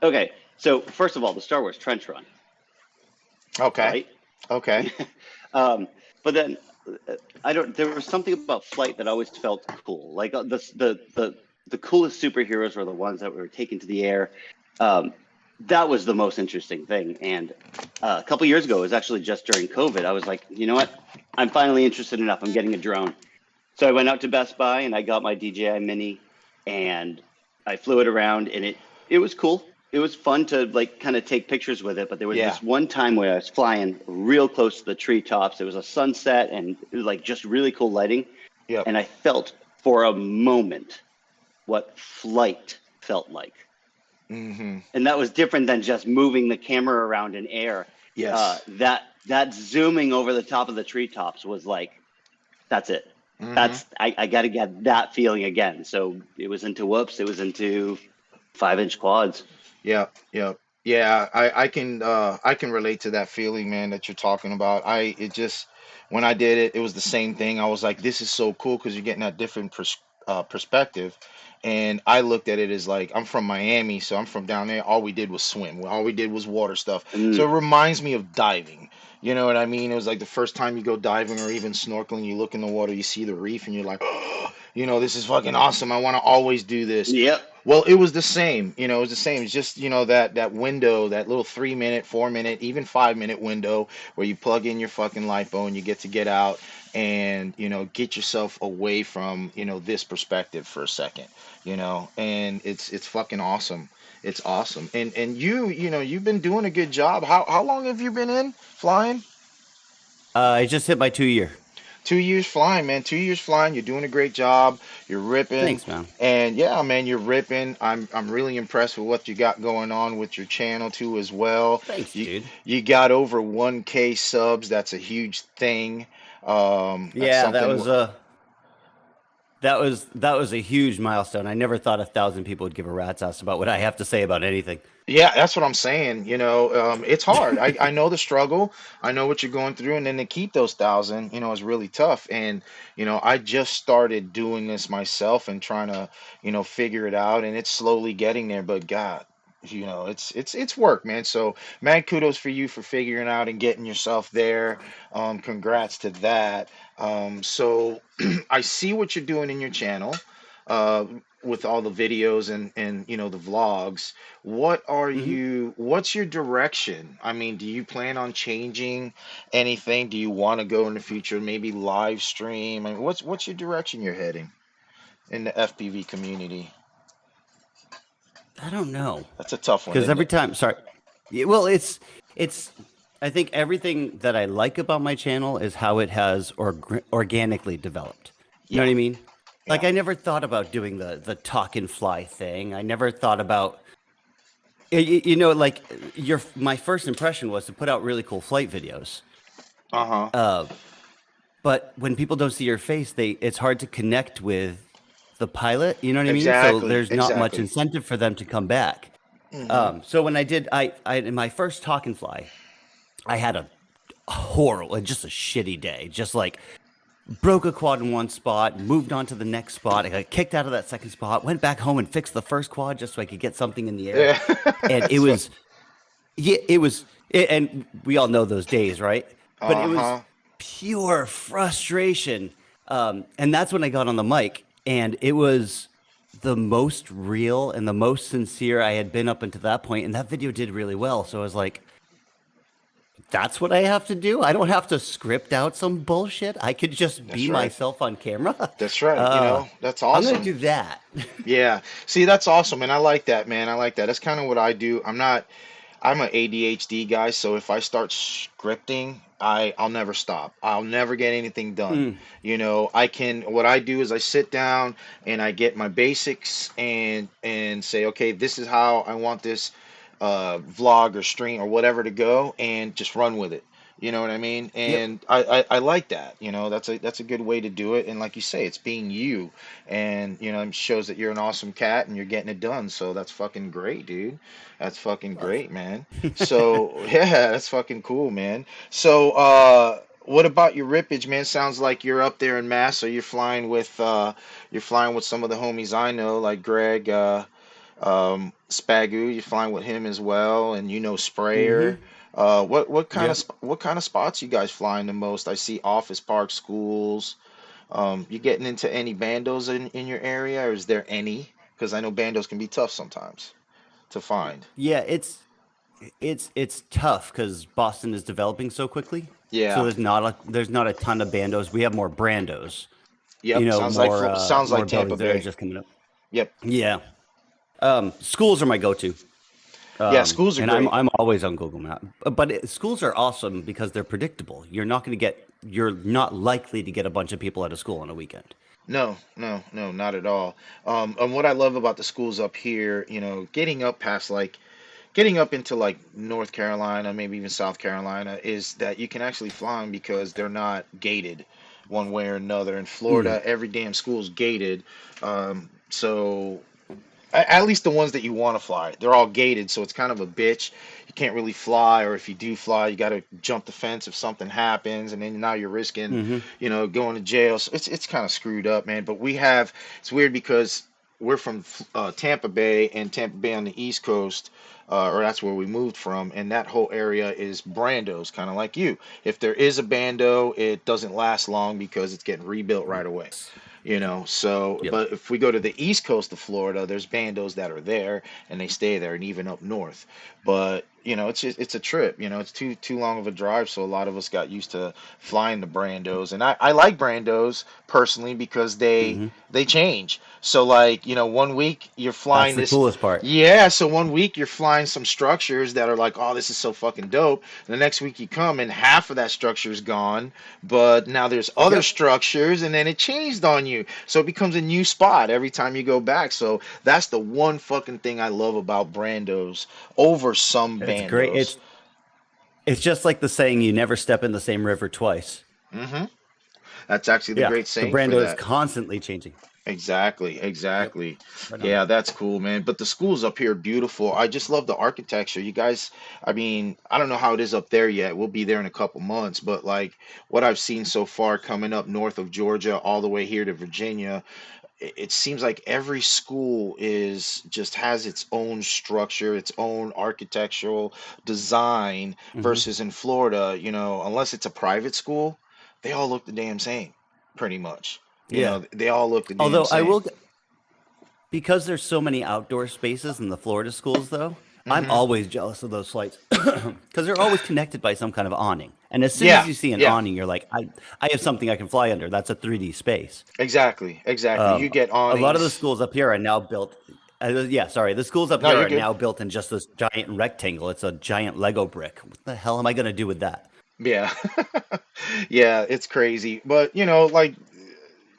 okay. So first of all, the Star Wars Trench Run, Okay. right? Okay. um, but then I don't. There was something about flight that always felt cool. Like the coolest superheroes were the ones that were taken to the air. Um, that was the most interesting thing. And a couple years ago, it was actually just during COVID. I was like, you know what? I'm finally interested enough. I'm getting a drone. So I went out to Best Buy and I got my DJI Mini and I flew it around and it was cool. It was fun to like kind of take pictures with it, but there was Yeah. this one time where I was flying real close to the treetops. It was a sunset and it was like just really cool lighting. Yep. And I felt for a moment what flight felt like. Hmm. And that was different than just moving the camera around in air. Yes. That zooming over the top of the treetops was like, that's it. Hmm. I got to get that feeling again. So it was into whoops. It was into 5-inch quads. Yep. Yep. Yeah, I can relate to that feeling, man, that you're talking about. It just when I did it, it was the same thing. I was like, this is so cool because you're getting that different perspective. And I looked at it as like I'm from Miami, so I'm from down there. All we did was swim. All we did was water stuff. So Mm, it reminds me of diving. You know what I mean? It was like the first time you go diving or even snorkeling, you look in the water, you see the reef, and you're like, this is fucking awesome. I want to always do this. yep. Well, it was the same. It was the same. It's just, that window, that little 3 minute, 4 minute, even 5 minute window where you plug in your fucking lipo and you get out and, get yourself away from, this perspective for a second, and it's fucking awesome. It's awesome. And you know, you've been doing a good job. How long have you been in flying? I just hit my 2 year. 2 years flying, man. 2 years flying. You're doing a great job. You're ripping. Thanks, man. And yeah, man, you're ripping. I'm really impressed with what you got going on with your channel too as well. Thanks, You dude. you got over 1K subs. That's a huge thing. That's Yeah, something. that was a huge milestone. I never thought 1,000 people would give a rat's ass about what I have to say about anything. Yeah, that's what I'm saying. You know, it's hard. I know the struggle. I know what you're going through, and then to keep those thousand, you know, is really tough. And you know, I just started doing this myself and trying to, you know, figure it out, and it's slowly getting there. But God, you know, it's work, man. So, man, kudos for you for figuring out and getting yourself there. Congrats to that. So, I see what you're doing in your channel. Uh, with all the videos and you know the vlogs, Hmm. what's your direction? I mean, do you plan on changing anything? Do you want to go in the future, maybe live stream? I mean, what's your direction you're heading in the FPV community? I don't know. That's a tough one, Because isn't every it? time, sorry. Yeah, well, it's. I think everything that I like about my channel is how it has organically developed. You know Yeah, what I mean? Like yeah. I never thought about doing the talk and fly thing. I never thought about you know, like your my first impression was to put out really cool flight videos. Uh-huh. Uh, but when people don't see your face, it's hard to connect with the pilot. You know what I mean? So Exactly, there's not much exactly. incentive for them to come back. Hmm. So when I did, I in my first talk and fly, I had a horrible, just a shitty day. Just like broke a quad in one spot, moved on to the next spot. I got kicked out of that second spot, went back home and fixed the first quad just so I could get something in the air. Yeah. And it That's fun. was, yeah, and we all know those days, right? But it was Uh-huh. pure frustration. And that's when I got on the mic, and it was the most real and the most sincere I had been up until that point. And that video did really well. So I was like, that's what I have to do. I don't have to script out some bullshit. I could just be That's right. myself on camera. That's right. You Uh, know, that's I'm gonna awesome. do that. Yeah. See, that's awesome, and I like that, man. I like that. That's kind of what I do. I'm an ADHD guy, so if I start scripting, I'll never stop. I'll never get anything done. Mm, You know, what I do is I sit down and I get my basics and say, okay, this is how I want this vlog or stream or whatever to go, and just run with it. You know what I mean? yep. And I like that. You know, that's a good way to do it. And like you say, it's being you, and you know, it shows that you're an awesome cat and you're getting it done. So that's fucking great, dude. That's fucking Well, great, man. So yeah, that's fucking cool, man. So what about your rippage, man? Sounds like you're up there in Mass, so you're flying with some of the homies I know, like Greg, Spagu. You're flying with him as well, and you know mm-hmm. Sprayer. Yep. What kind of spots you guys flying the most? I see office park, schools. You getting into any bandos in your area, or is there any? Because I know bandos can be tough sometimes to find. Yeah, it's tough because Boston is developing so quickly. So Yeah. there's not a ton of bandos. We have more brandos. You Yep. know, Sounds more like Tampa buildings that are Bay. just coming up. Yep. Yeah. Schools are my go-to. Yeah. Schools are And great. I'm always on Google Map. But schools are awesome because they're predictable. You're not likely to get a bunch of people out of school on a weekend. No, no, no, not at all. And what I love about the schools up here, you know, getting up into like North Carolina, maybe even South Carolina, is that you can actually fly them because they're not gated one way or another. In Mm, Florida, every damn school's gated. So at least the ones that you want to fly, they're all gated, so it's kind of a bitch. You can't really fly, or if you do fly, you got to jump the fence if something happens, and then now you're risking, mm-hmm. you know, going to jail. So it's kind of screwed up, man. But it's weird because we're from Tampa Bay, and Tampa Bay on the East Coast, or that's where we moved from, and that whole area is brandos, kind of like you. If there is a bando, it doesn't last long because it's getting rebuilt right away. You know, so, Yep. but if we go to the east coast of Florida, there's bandos that are there and they stay there, and even up north. But it's a trip. It's too long of a drive, so a lot of us got used to flying the Brandos, and I like Brandos personally because Hmm. they change. So like, one week you're That's flying the this, coolest part. yeah. So one week you're flying some structures that are like, oh, this is so fucking dope. The next week you come and half of that structure is gone, but now there's other Yep, structures, and then it changed on you, so it becomes a new spot every time you go back. So that's the one fucking thing I love about Brandos over some it's great. bandos. It's just like the saying, "You never step in the same river twice." hmm That's actually the Yeah, great the saying for Brando is that. constantly changing. Exactly, Yep, exactly. right on. Yeah, that's cool, man. But the schools up here are beautiful. I just love the architecture. You guys, I mean, I don't know how it is up there yet. We'll be there in a couple months, but like what I've seen so far coming up north of Georgia all the way here to Virginia, it seems like every school is just has its own structure, its own architectural design Hmm. versus in Florida, unless it's a private school, they all look the damn same, pretty much. Yeah. They all look the damn Although I same. will, because there's so many outdoor spaces in the Florida schools, though, I'm hmm always jealous of those flights because they're always connected by some kind of awning. And as soon as Yeah, you see an yeah, awning, you're like, I have something I can fly under. That's a 3D space. exactly, exactly. You get A lot of the awnings. schools up here are now built. Yeah, sorry. The schools up No, here you're are good. now built in just this giant rectangle. It's a giant Lego brick. What the hell am I going to do with that? Yeah. Yeah, it's crazy. But, like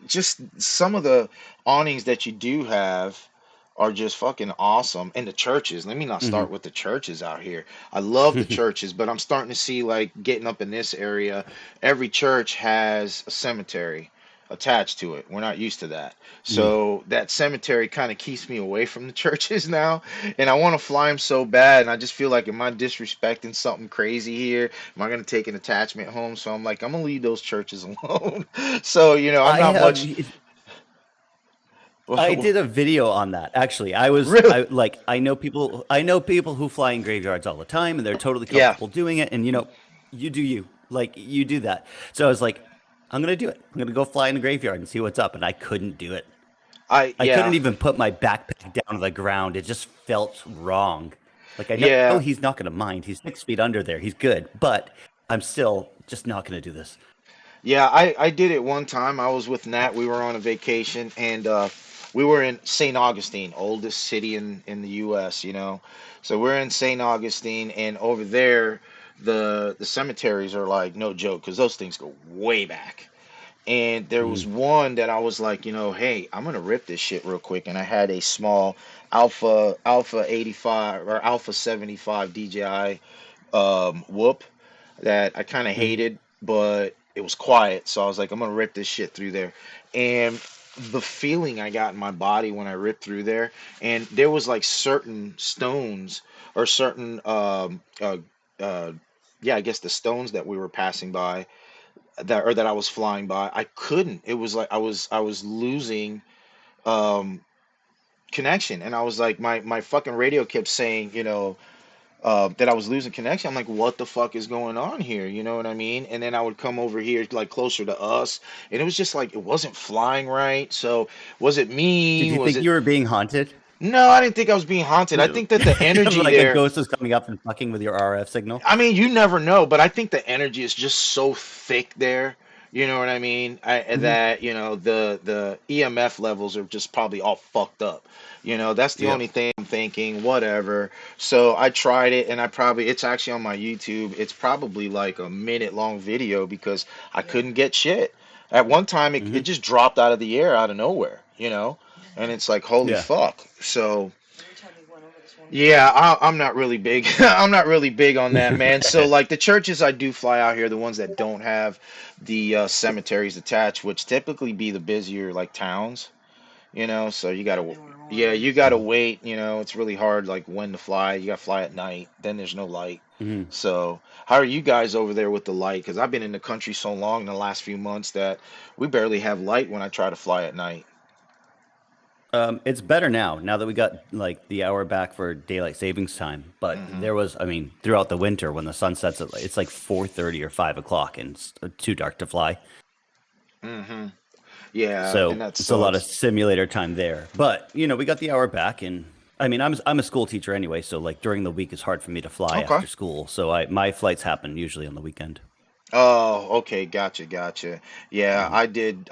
just some of the awnings that you do have are just fucking awesome. And the churches, let me not Hmm. start with the churches out here. I love the churches, but I'm starting to see like getting up in this area, every church has a cemetery attached to it. We're not used to that. So that cemetery kind of keeps me away from the churches now. And I want to fly them so bad. And I just feel like, am I disrespecting something crazy here? Am I going to take an attachment home? So I'm like, I'm going to leave those churches alone. So, I'm I not have. much. I did a video on that. Actually, Really? I like I know people who fly in graveyards all the time and they're totally Yeah. comfortable doing it and you do you. Like you do that. So I was like, I'm going to do it. I'm going to go fly in the graveyard and see what's up and I couldn't do it. I couldn't Yeah. even put my backpack down to the ground. It just felt wrong. Like I know Yeah. he's not going to mind. He's 6 feet under there. He's good, but I'm still just not going to do this. Yeah, I did it one time. I was with Nat. We were on a vacation, and we were in St. Augustine, oldest city in the U.S., So we're in St. Augustine, and over there, the cemeteries are like no joke because those things go way back. And there was Mhm. one that I was like, hey, I'm gonna rip this shit real quick. And I had a small Alpha 85 or Alpha 75 DJI whoop that I kind of Mhm. hated, but it was quiet. So I was like, I'm gonna rip this shit through there. And the feeling I got in my body when I ripped through there, and there was like certain stones or certain uh yeah, I guess the stones that we were passing by that I was flying by, I couldn't. It was like I was losing um connection, and I was like my fucking radio kept saying, that I was losing connection. I'm like, what the fuck is going on here? You know what I mean? And then I would come over here like closer to us, and it was just like it wasn't flying right. So was it Did me? you Was think it? you were being haunted? No, I didn't think I was being haunted. I think that the energy Like a there. ghost is coming up and fucking with your RF signal? I mean, you never know, but I think the energy is just so thick there. You know what I mean? Mhm. That the EMF levels are just probably all fucked up. That's the Yep. only thing I'm thinking. Whatever. So I tried it, and it's actually on my YouTube. It's probably like a minute long video because I couldn't get shit. At one time, it Mhm. just dropped out of the air out of nowhere. And it's like holy Yeah. fuck. So. Yeah, I'm not really big. I'm not really big on that, man. So, like the churches I do fly out here, the ones that don't have the cemeteries attached, which typically be the busier like towns, So you gotta, yeah, you gotta Mhm. wait. It's really hard, like when to fly. You gotta fly at night. Then there's no light. Mhm. So, how are you guys over there with the light? Because I've been in the country so long in the last few months that we barely have light when I try to fly at night. It's better now, now that we got like the hour back for daylight savings time. But hmm there was, I mean, throughout the winter when the sun sets, it's like 4:30 or 5 o'clock, and it's too dark to fly. hmm Yeah, and So that it's a lot of sucks. simulator time there. But we got the hour back, and I mean, I'm a school teacher anyway, so like during the week it's hard for me to fly Okay. after school. So my flights happen usually on the weekend. Oh, okay, gotcha, gotcha. Yeah, Mhm.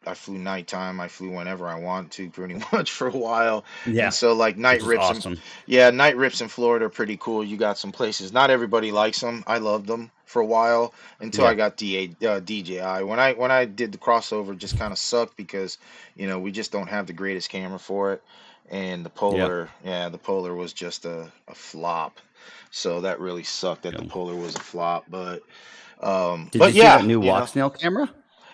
I flew nighttime. I flew whenever I want to, pretty much for a while. And Yeah, so like which is awesome. night rips in Florida are pretty cool. You got some places. Not everybody likes them. I loved them for a while until I Yeah, got DJI. When I did the crossover, it just kind of sucked because, we just don't have the greatest camera for it. And yeah, the Polar was just a flop. So that really sucked that yeah. the Polar was a flop, but. Did you But see yeah, that new walk snail camera?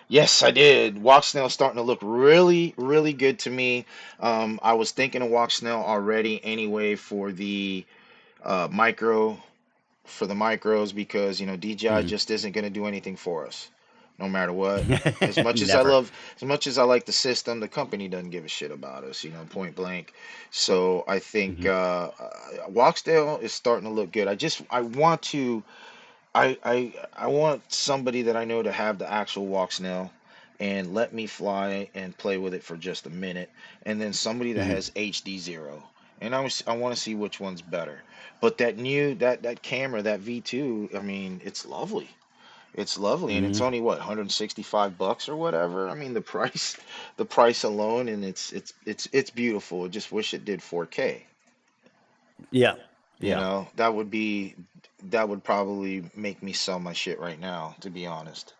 yes, I did. Walk snail starting to look really, really good to me. I was thinking of walk snail already anyway micro for the micros because DJI Hmm. just isn't going to do anything for us, no matter what. As much as I Never. love, as much as I like the system, the company doesn't give a shit about us, point blank. So I think Hmm. walk snail is starting to look good. I want to. I want somebody that I know to have the actual walk snail and let me fly and play with it for just a minute, and then somebody that Hmm. has HD0. And I want to see which one's better. But that camera, that V2, I mean, it's lovely. It's lovely, and it's Hmm. only what, $165 or whatever. I mean, the price alone, and it's beautiful. I just wish it did 4K. Yeah, yeah, That would probably make me sell my shit right now, to be honest.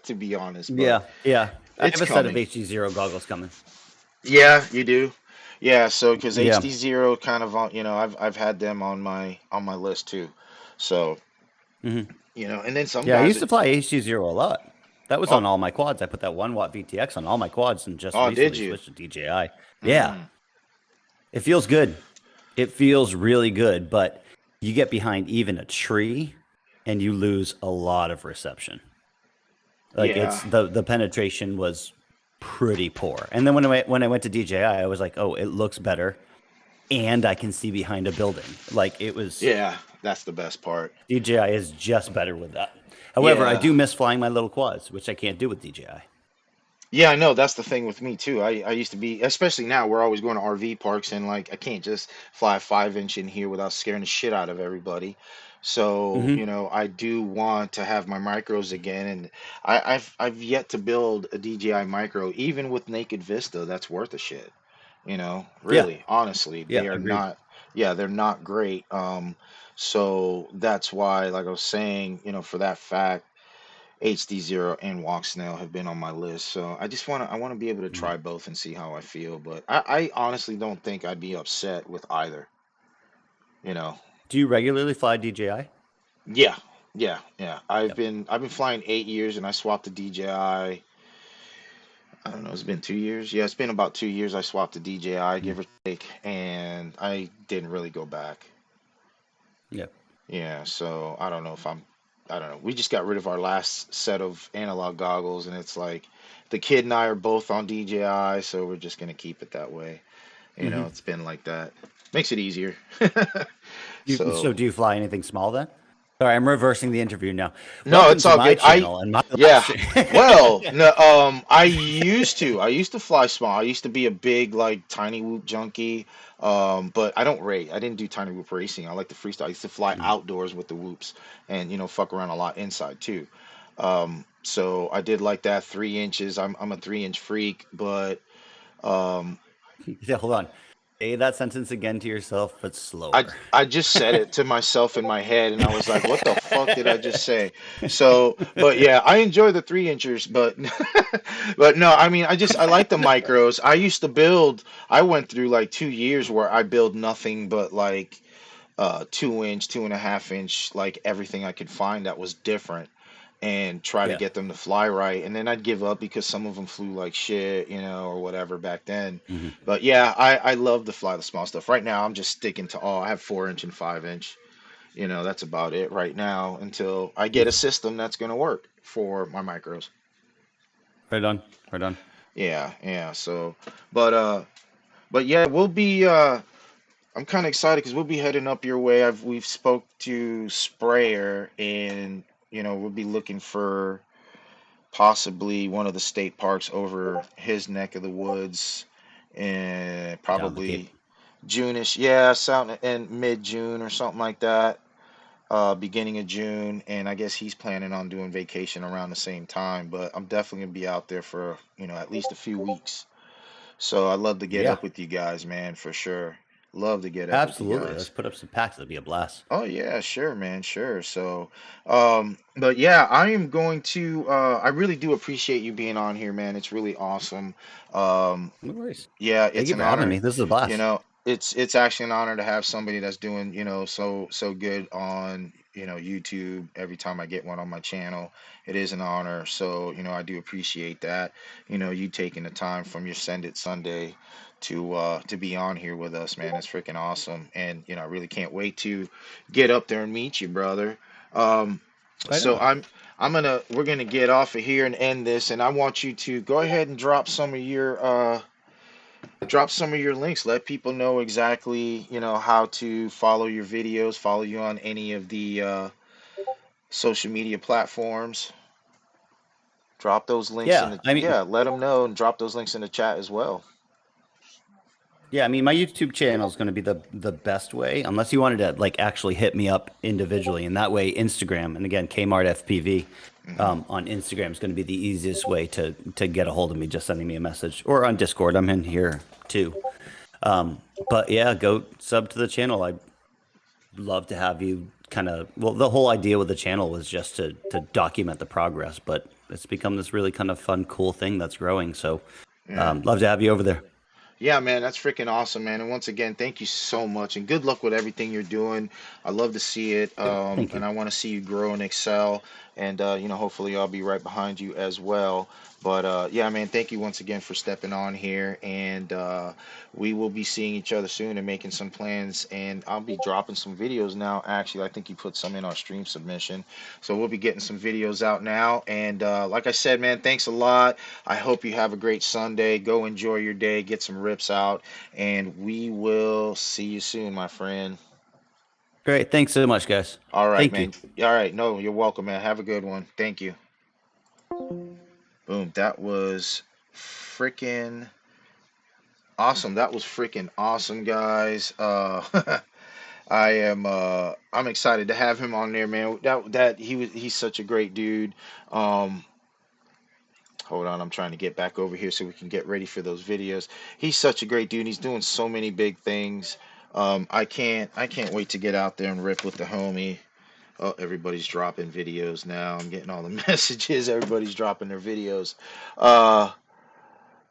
To be honest, but yeah, yeah. I it's have a set of coming. HD0 goggles coming. Yeah, you do. Yeah, so because Yeah, HD0 kind of I've had them on my list too. So, hmm, and then some yeah. I guys used that to fly HD0 a lot. That was oh on all my quads. I put that 1 watt VTX on all my quads, and just oh did recently you? switched to DJI. Yeah, Mm, it feels good. It feels really good, but you get behind even a tree, and you lose a lot of reception. Like yeah. it's the penetration was pretty poor. And then when I went to DJI, I was like, oh, it looks better, and I can see behind a building. Like it was Yeah, that's the best part. DJI is just better with that. However, I Yeah. do miss flying my little quads, which I can't do with DJI. Yeah, I know that's the thing with me too. I used to be, especially now, we're always going to RV parks, and like I can't just fly a 5 inch in here without scaring the shit out of everybody. So, Hmm. I do want to have my micros again, and I've yet to build a DJI micro, even with naked Vista, that's worth a shit. Yeah, Really, honestly, yeah, they are agreed. not, yeah, they're not great. So that's why, like I was saying, for that fact. HD0 and Walk Snail have been on my list. So I want to be able to Mhm. try both and see how I feel. But I honestly don't think I'd be upset with either. You know. Do you regularly fly DJI? Yeah, yeah. Yep. I've been flying 8 years, and I swapped to DJI. I don't know. It's been 2 years. Yeah, it's been about 2 years. I swapped to DJI, Mm. give or take, and I didn't really go back. Yep. Yeah, so I don't know. We just got rid of our last set of analog goggles, and it's like the kid and I are both on DJI, so we're just gonna keep it that way. Hmm. It's been like that. Makes it easier. So So do you fly anything small then? Sorry, I'm reversing the interview now. no, Welcome it's to all my good. channel and my live Yeah. stream. Well, no, I used to fly small. I used to be a big, like, tiny whoop junkie. But I don't race. I didn't do tiny whoop racing. I like the freestyle. I used to fly Mm. outdoors with the whoops and, fuck around a lot inside too. So I did like that 3 inches. I'm a 3 inch freak, but, um, Yeah, hold on. Say that sentence again to yourself, but I slower. I just said it to myself in my head, and I was like, "What the fuck did I just say?" So, but yeah, I enjoy the 3 inchers, but but no, I mean, I like the micros. I used to build. I went through like 2 years where I build nothing but like 2 inch, 2.5 inch, like everything I could find that was different, and try to Yeah. get them to fly right. And then I'd give up because some of them flew like shit, or whatever back then. Hmm. But yeah, I love to fly the small stuff. Right now, I'm just sticking to all. I have 4 inch and 5 inch. That's about it right now until I get a system that's going to work for my micros. Right on. Right on. Yeah, yeah. So, but yeah, we'll be. I'm kind of excited because we'll be heading up your way. We've spoke to Sprayer, and we'll be looking for possibly one of the state parks over his neck of the woods, and Down the probably Cape. June-ish. Yeah, sound in mid-June or something like that. Beginning of June, and I guess he's planning on doing vacation around the same time. But I'm definitely gonna be out there for at least a few weeks. So I'd love to get Yeah, up with you guys, man, for sure. Love to get up with you absolutely. Let's guys. put up some packs. It'll be a blast. Oh yeah, sure, man, sure. So, but yeah, I am going to. I really do appreciate you being on here, man. It's really awesome. Um, No worries. yeah, Thank it's you an for having honor. me. This is a blast. It's actually an honor to have somebody that's doing, so good on, YouTube. Every time I get one on my channel, it is an honor. So, I do appreciate that. You taking the time from your Send It Sunday to be on here with us, man. It's freaking awesome. And, I really can't wait to get up there and meet you, brother. Um, Right so on. we're gonna get off of here and end this, and I want you to go ahead and drop some of your links. Let people know exactly, how to follow your videos, follow you on any of the social media platforms. Drop those links in Yeah, the, I mean, yeah, let them know and drop those links in the chat as well. yeah, I mean, my YouTube channel is going to be the best way, unless you wanted to like actually hit me up individually, and that way Instagram, and again Kmart FPV Hmm. on Instagram is going to be the easiest way to get a hold of me, just sending me a message, or on Discord. I'm in here too. But yeah, go sub to the channel. I'd love to have you kind of. Well, the whole idea with the channel was just to document the progress, but it's become this really kind of fun, cool thing that's growing. So, Yeah. love to have you over there. Yeah, man, that's freaking awesome, man. And once again, thank you so much, and good luck with everything you're doing. I love to see it, Thank and you. I want to see you grow and excel. And hopefully, I'll be right behind you as well. But yeah, man, thank you once again for stepping on here, and we will be seeing each other soon and making some plans. And I'll be dropping some videos now. Actually, I think you put some in our stream submission, so we'll be getting some videos out now. And like I said, man, thanks a lot. I hope you have a great Sunday. Go enjoy your day, get some rips out, and we will see you soon, my friend. Great. Thanks so much, guys. All right, Thank you. man. All right. No, you're welcome, man. Have a good one. Thank you. Boom. That was freaking awesome. That was freaking awesome, guys. I'm excited to have him on there, man. He's such a great dude. Um Hold on, I'm trying to get back over here so we can get ready for those videos. He's such a great dude. He's doing so many big things. I can't wait to get out there and rip with the homie. Oh, everybody's dropping videos now. I'm getting all the messages. Everybody's dropping their videos. Uh,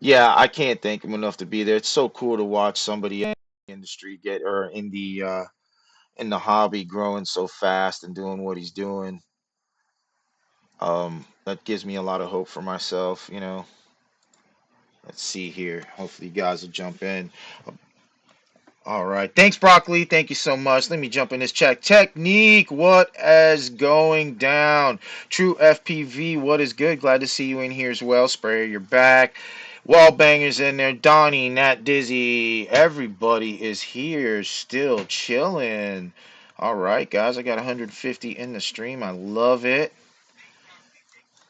yeah, I can't thank him enough to be there. It's so cool to watch somebody in the industry get or in the hobby growing so fast and doing what he's doing. That gives me a lot of hope for myself. Let's see here. Hopefully, you guys will jump in. All right. Thanks, Broccoli. Thank you so much. Let me jump in this chat. Technique, what is going down? True FPV, what is good? Glad to see you in here as well. Sprayer, you're back. Wall bangers in there. Donnie, Nat Dizzy. Everybody is here, still chilling. All right, guys. I got 150 in the stream. I love it.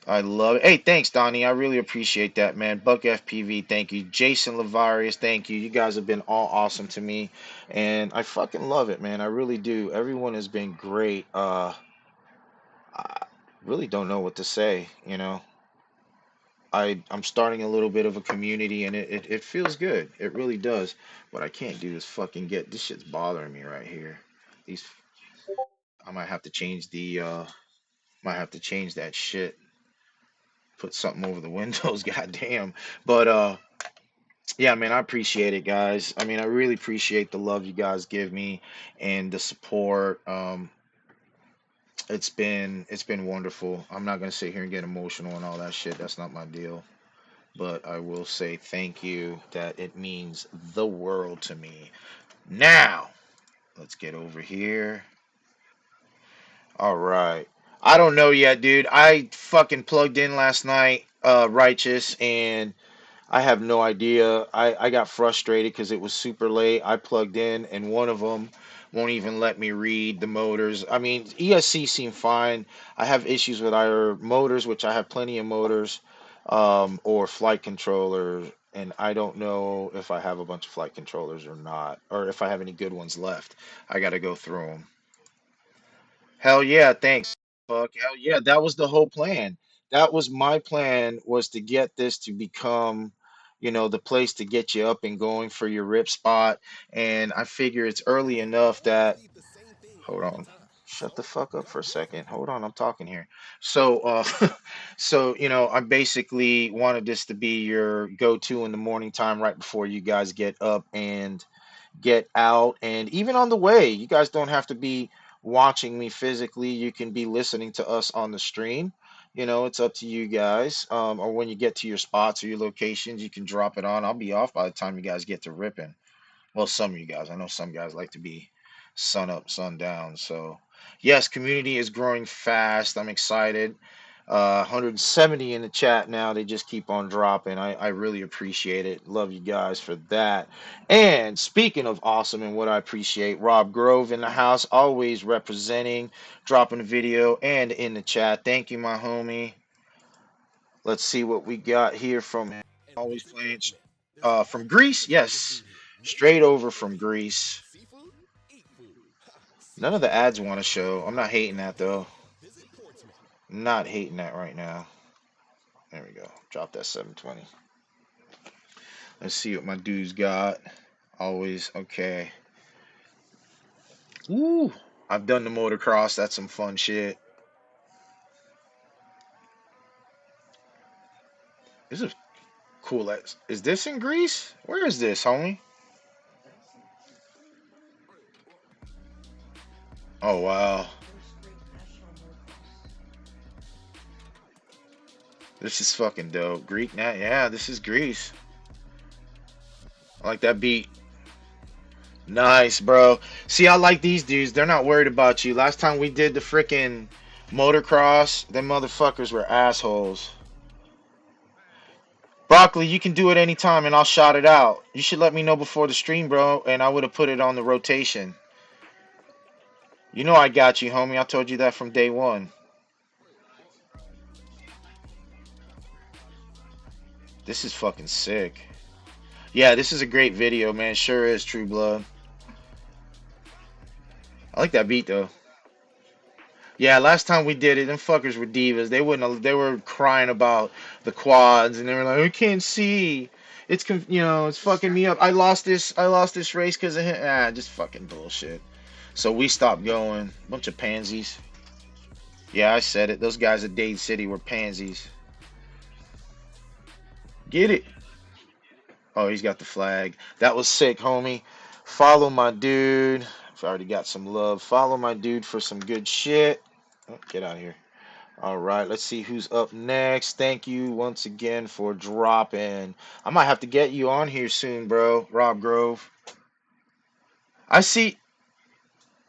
I love it. Hey, thanks, Donnie. I really appreciate that, man. Buck FPV, thank you. Jason Lavarius, thank you. You guys have been all awesome to me, and I fucking love it, man. I really do. Everyone has been great. I really don't know what to say. I'm starting a little bit of a community, and it feels good. It really does. What I can't do is fucking get this shit's bothering me right here. These I might have to change that shit. Put something over the windows, goddamn. But yeah, man, I appreciate it, guys. I mean, I really appreciate the love you guys give me and the support. It's been wonderful. I'm not gonna sit here and get emotional and all that shit. That's not my deal. But I will say thank you that it means the world to me. Now, let's get over here. All right. I don't know yet, dude. I fucking plugged in last night, Righteous, and I have no idea. I got frustrated because it was super late. I plugged in, and one of them won't even let me read the motors. I mean, ESC seemed fine. I have issues with either motors, which I have plenty of motors, or flight controller. and I don't know if I have a bunch of flight controllers or not, or if I have any good ones left. I got to go through them. Hell yeah, thanks. Fuck, hell yeah, that was the whole plan. That was my plan, was to get this to become, the place to get you up and going for your rip spot. And I figure it's early enough that, hold on, shut the fuck up for a second. Hold on, I'm talking here. So, so, I basically wanted this to be your go-to in the morning time right before you guys get up and get out. And even on the way, you guys don't have to be watching me physically. You can be listening to us on the stream. It's up to you guys. Or when you get to your spots or your locations, you can drop it on. I'll be off by the time you guys get to ripping. Well, some of you guys. I know some guys like to be sun up, sun down. So, yes, community is growing fast. I'm excited. 170 in the chat now. They just keep on dropping. I really appreciate it. Love you guys for that. And speaking of awesome and what I appreciate, Rob Grove in the house, always representing, dropping a video and in the chat. Thank you, my homie. Let's see what we got here from him. Always playing from Greece. Yes, straight over from Greece. None of the ads want to show. I'm not hating that though. Not hating that right now. There we go. Drop that 720. Let's see what my dude's got. Always okay. Woo! I've done the motocross. That's some fun shit. This is cool. Is this in Greece? Where is this, homie? Oh wow. This is fucking dope. Greek now. Yeah, this is Greece. I like that beat. Nice, bro. See, I like these dudes. They're not worried about you. Last time we did the freaking motocross, them motherfuckers were assholes. Broccoli, you can do it anytime and I'll shout it out. You should let me know before the stream, bro, and I would have put it on the rotation. You know I got you, homie. I told you that from day one. This is fucking sick. Yeah, this is a great video, man. Sure is, True Blood. I like that beat, though. Yeah, last time we did it, them fuckers were divas. They wouldn't. They were crying about the quads, and they were like, "I can't see. It's fucking me up. I lost this race because of him." Just fucking bullshit. So we stopped going. Bunch of pansies. Yeah, I said it. Those guys at Dade City were pansies. Get it. Oh, he's got the flag. That was sick, homie. Follow my dude. I've already got some love. Follow my dude for some good shit. Oh, get out of here. All right, let's see who's up next. Thank you once again for dropping. I might have to get you on here soon, bro. Rob Grove. I see.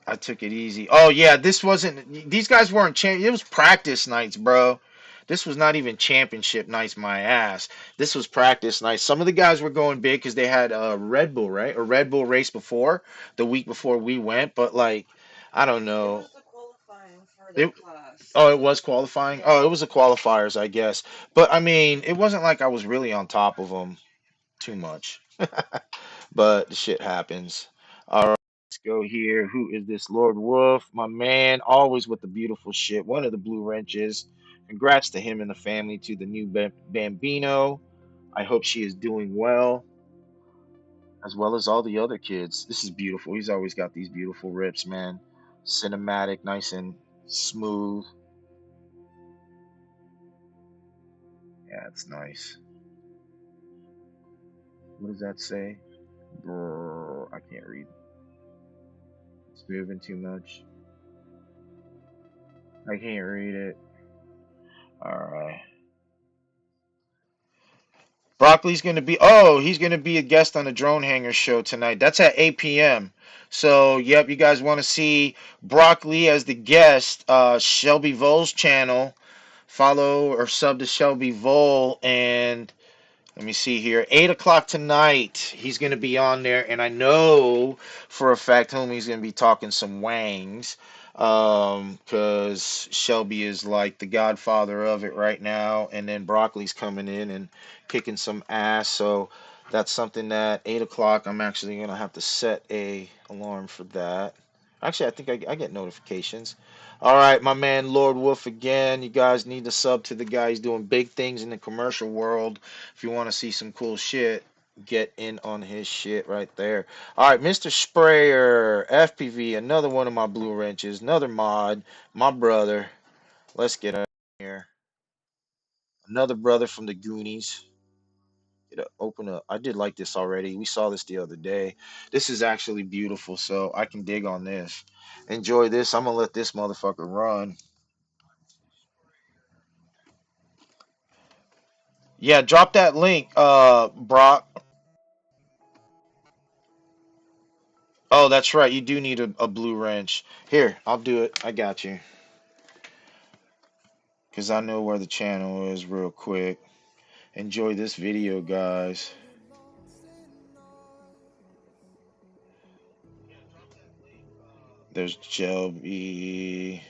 I took it easy. Oh, yeah, this wasn't. These guys weren't. It was practice nights, bro. This was not even championship nights, my ass. This was practice nights. Some of the guys were going big because they had a Red Bull, right? A Red Bull race before, the week before we went. But, like, I don't know. Oh, it was qualifying. Oh, it was the qualifiers, I guess. But I mean, it wasn't like I was really on top of them too much. But the shit happens. All right, let's go here. Who is this? Lord Wolf, my man, always with the beautiful shit. One of the blue wrenches. Congrats to him and the family, to the new Bambino. I hope she is doing well, as well as all the other kids. This is beautiful. He's always got these beautiful rips, man. Cinematic, nice and smooth. Yeah, it's nice. What does that say? Brr, I can't read. It's moving too much. I can't read it. Alright. Broccoli's going to be... Oh, he's going to be a guest on the Drone Hanger show tonight. That's at 8 p.m. So, yep, you guys want to see Broccoli as the guest. Shelby Vole's channel. Follow or sub to Shelby Vole, and... Let me see here. 8 o'clock tonight. He's going to be on there. And I know for a fact, homie's going to be talking some wangs. Because Shelby is like the godfather of it right now, and then Broccoli's coming in and kicking some ass. So that's something that 8 o'clock I'm actually gonna have to set a alarm for that. Actually, I think I get notifications. All right, my man Lord Wolf again. You guys need to sub to the guy. He's doing big things in the commercial world. If you want to see some cool shit, get in on his shit right there. All right, Mr. Sprayer, FPV, another one of my blue wrenches, another mod, my brother. Let's get up here. Another brother from the Goonies. Open up. I did like this already. We saw this the other day. This is actually beautiful, so I can dig on this. Enjoy this. I'm gonna let this motherfucker run. Yeah, drop that link, Brock. Oh, that's right. You do need a blue wrench. Here, I'll do it. I got you. Because I know where the channel is real quick. Enjoy this video, guys. There's Shelby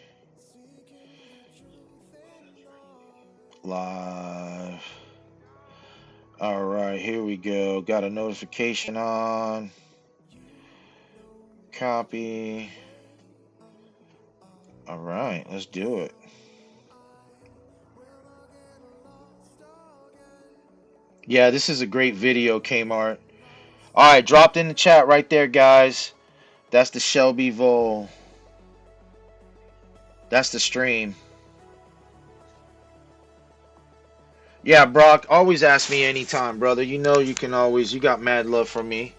live. All right, here we go. Got a notification on. Copy. All right, let's do it. Yeah, this is a great video, Kmart. All right, dropped in the chat right there, guys. That's the Shelby Vol. That's the stream. Yeah, Brock, always ask me anytime, brother. You know you can always, you got mad love from me.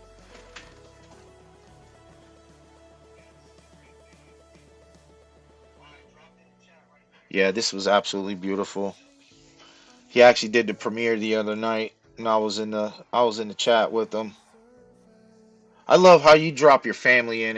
Yeah, this was absolutely beautiful. He actually did the premiere the other night, and I was in the chat with him. I love how you drop your family in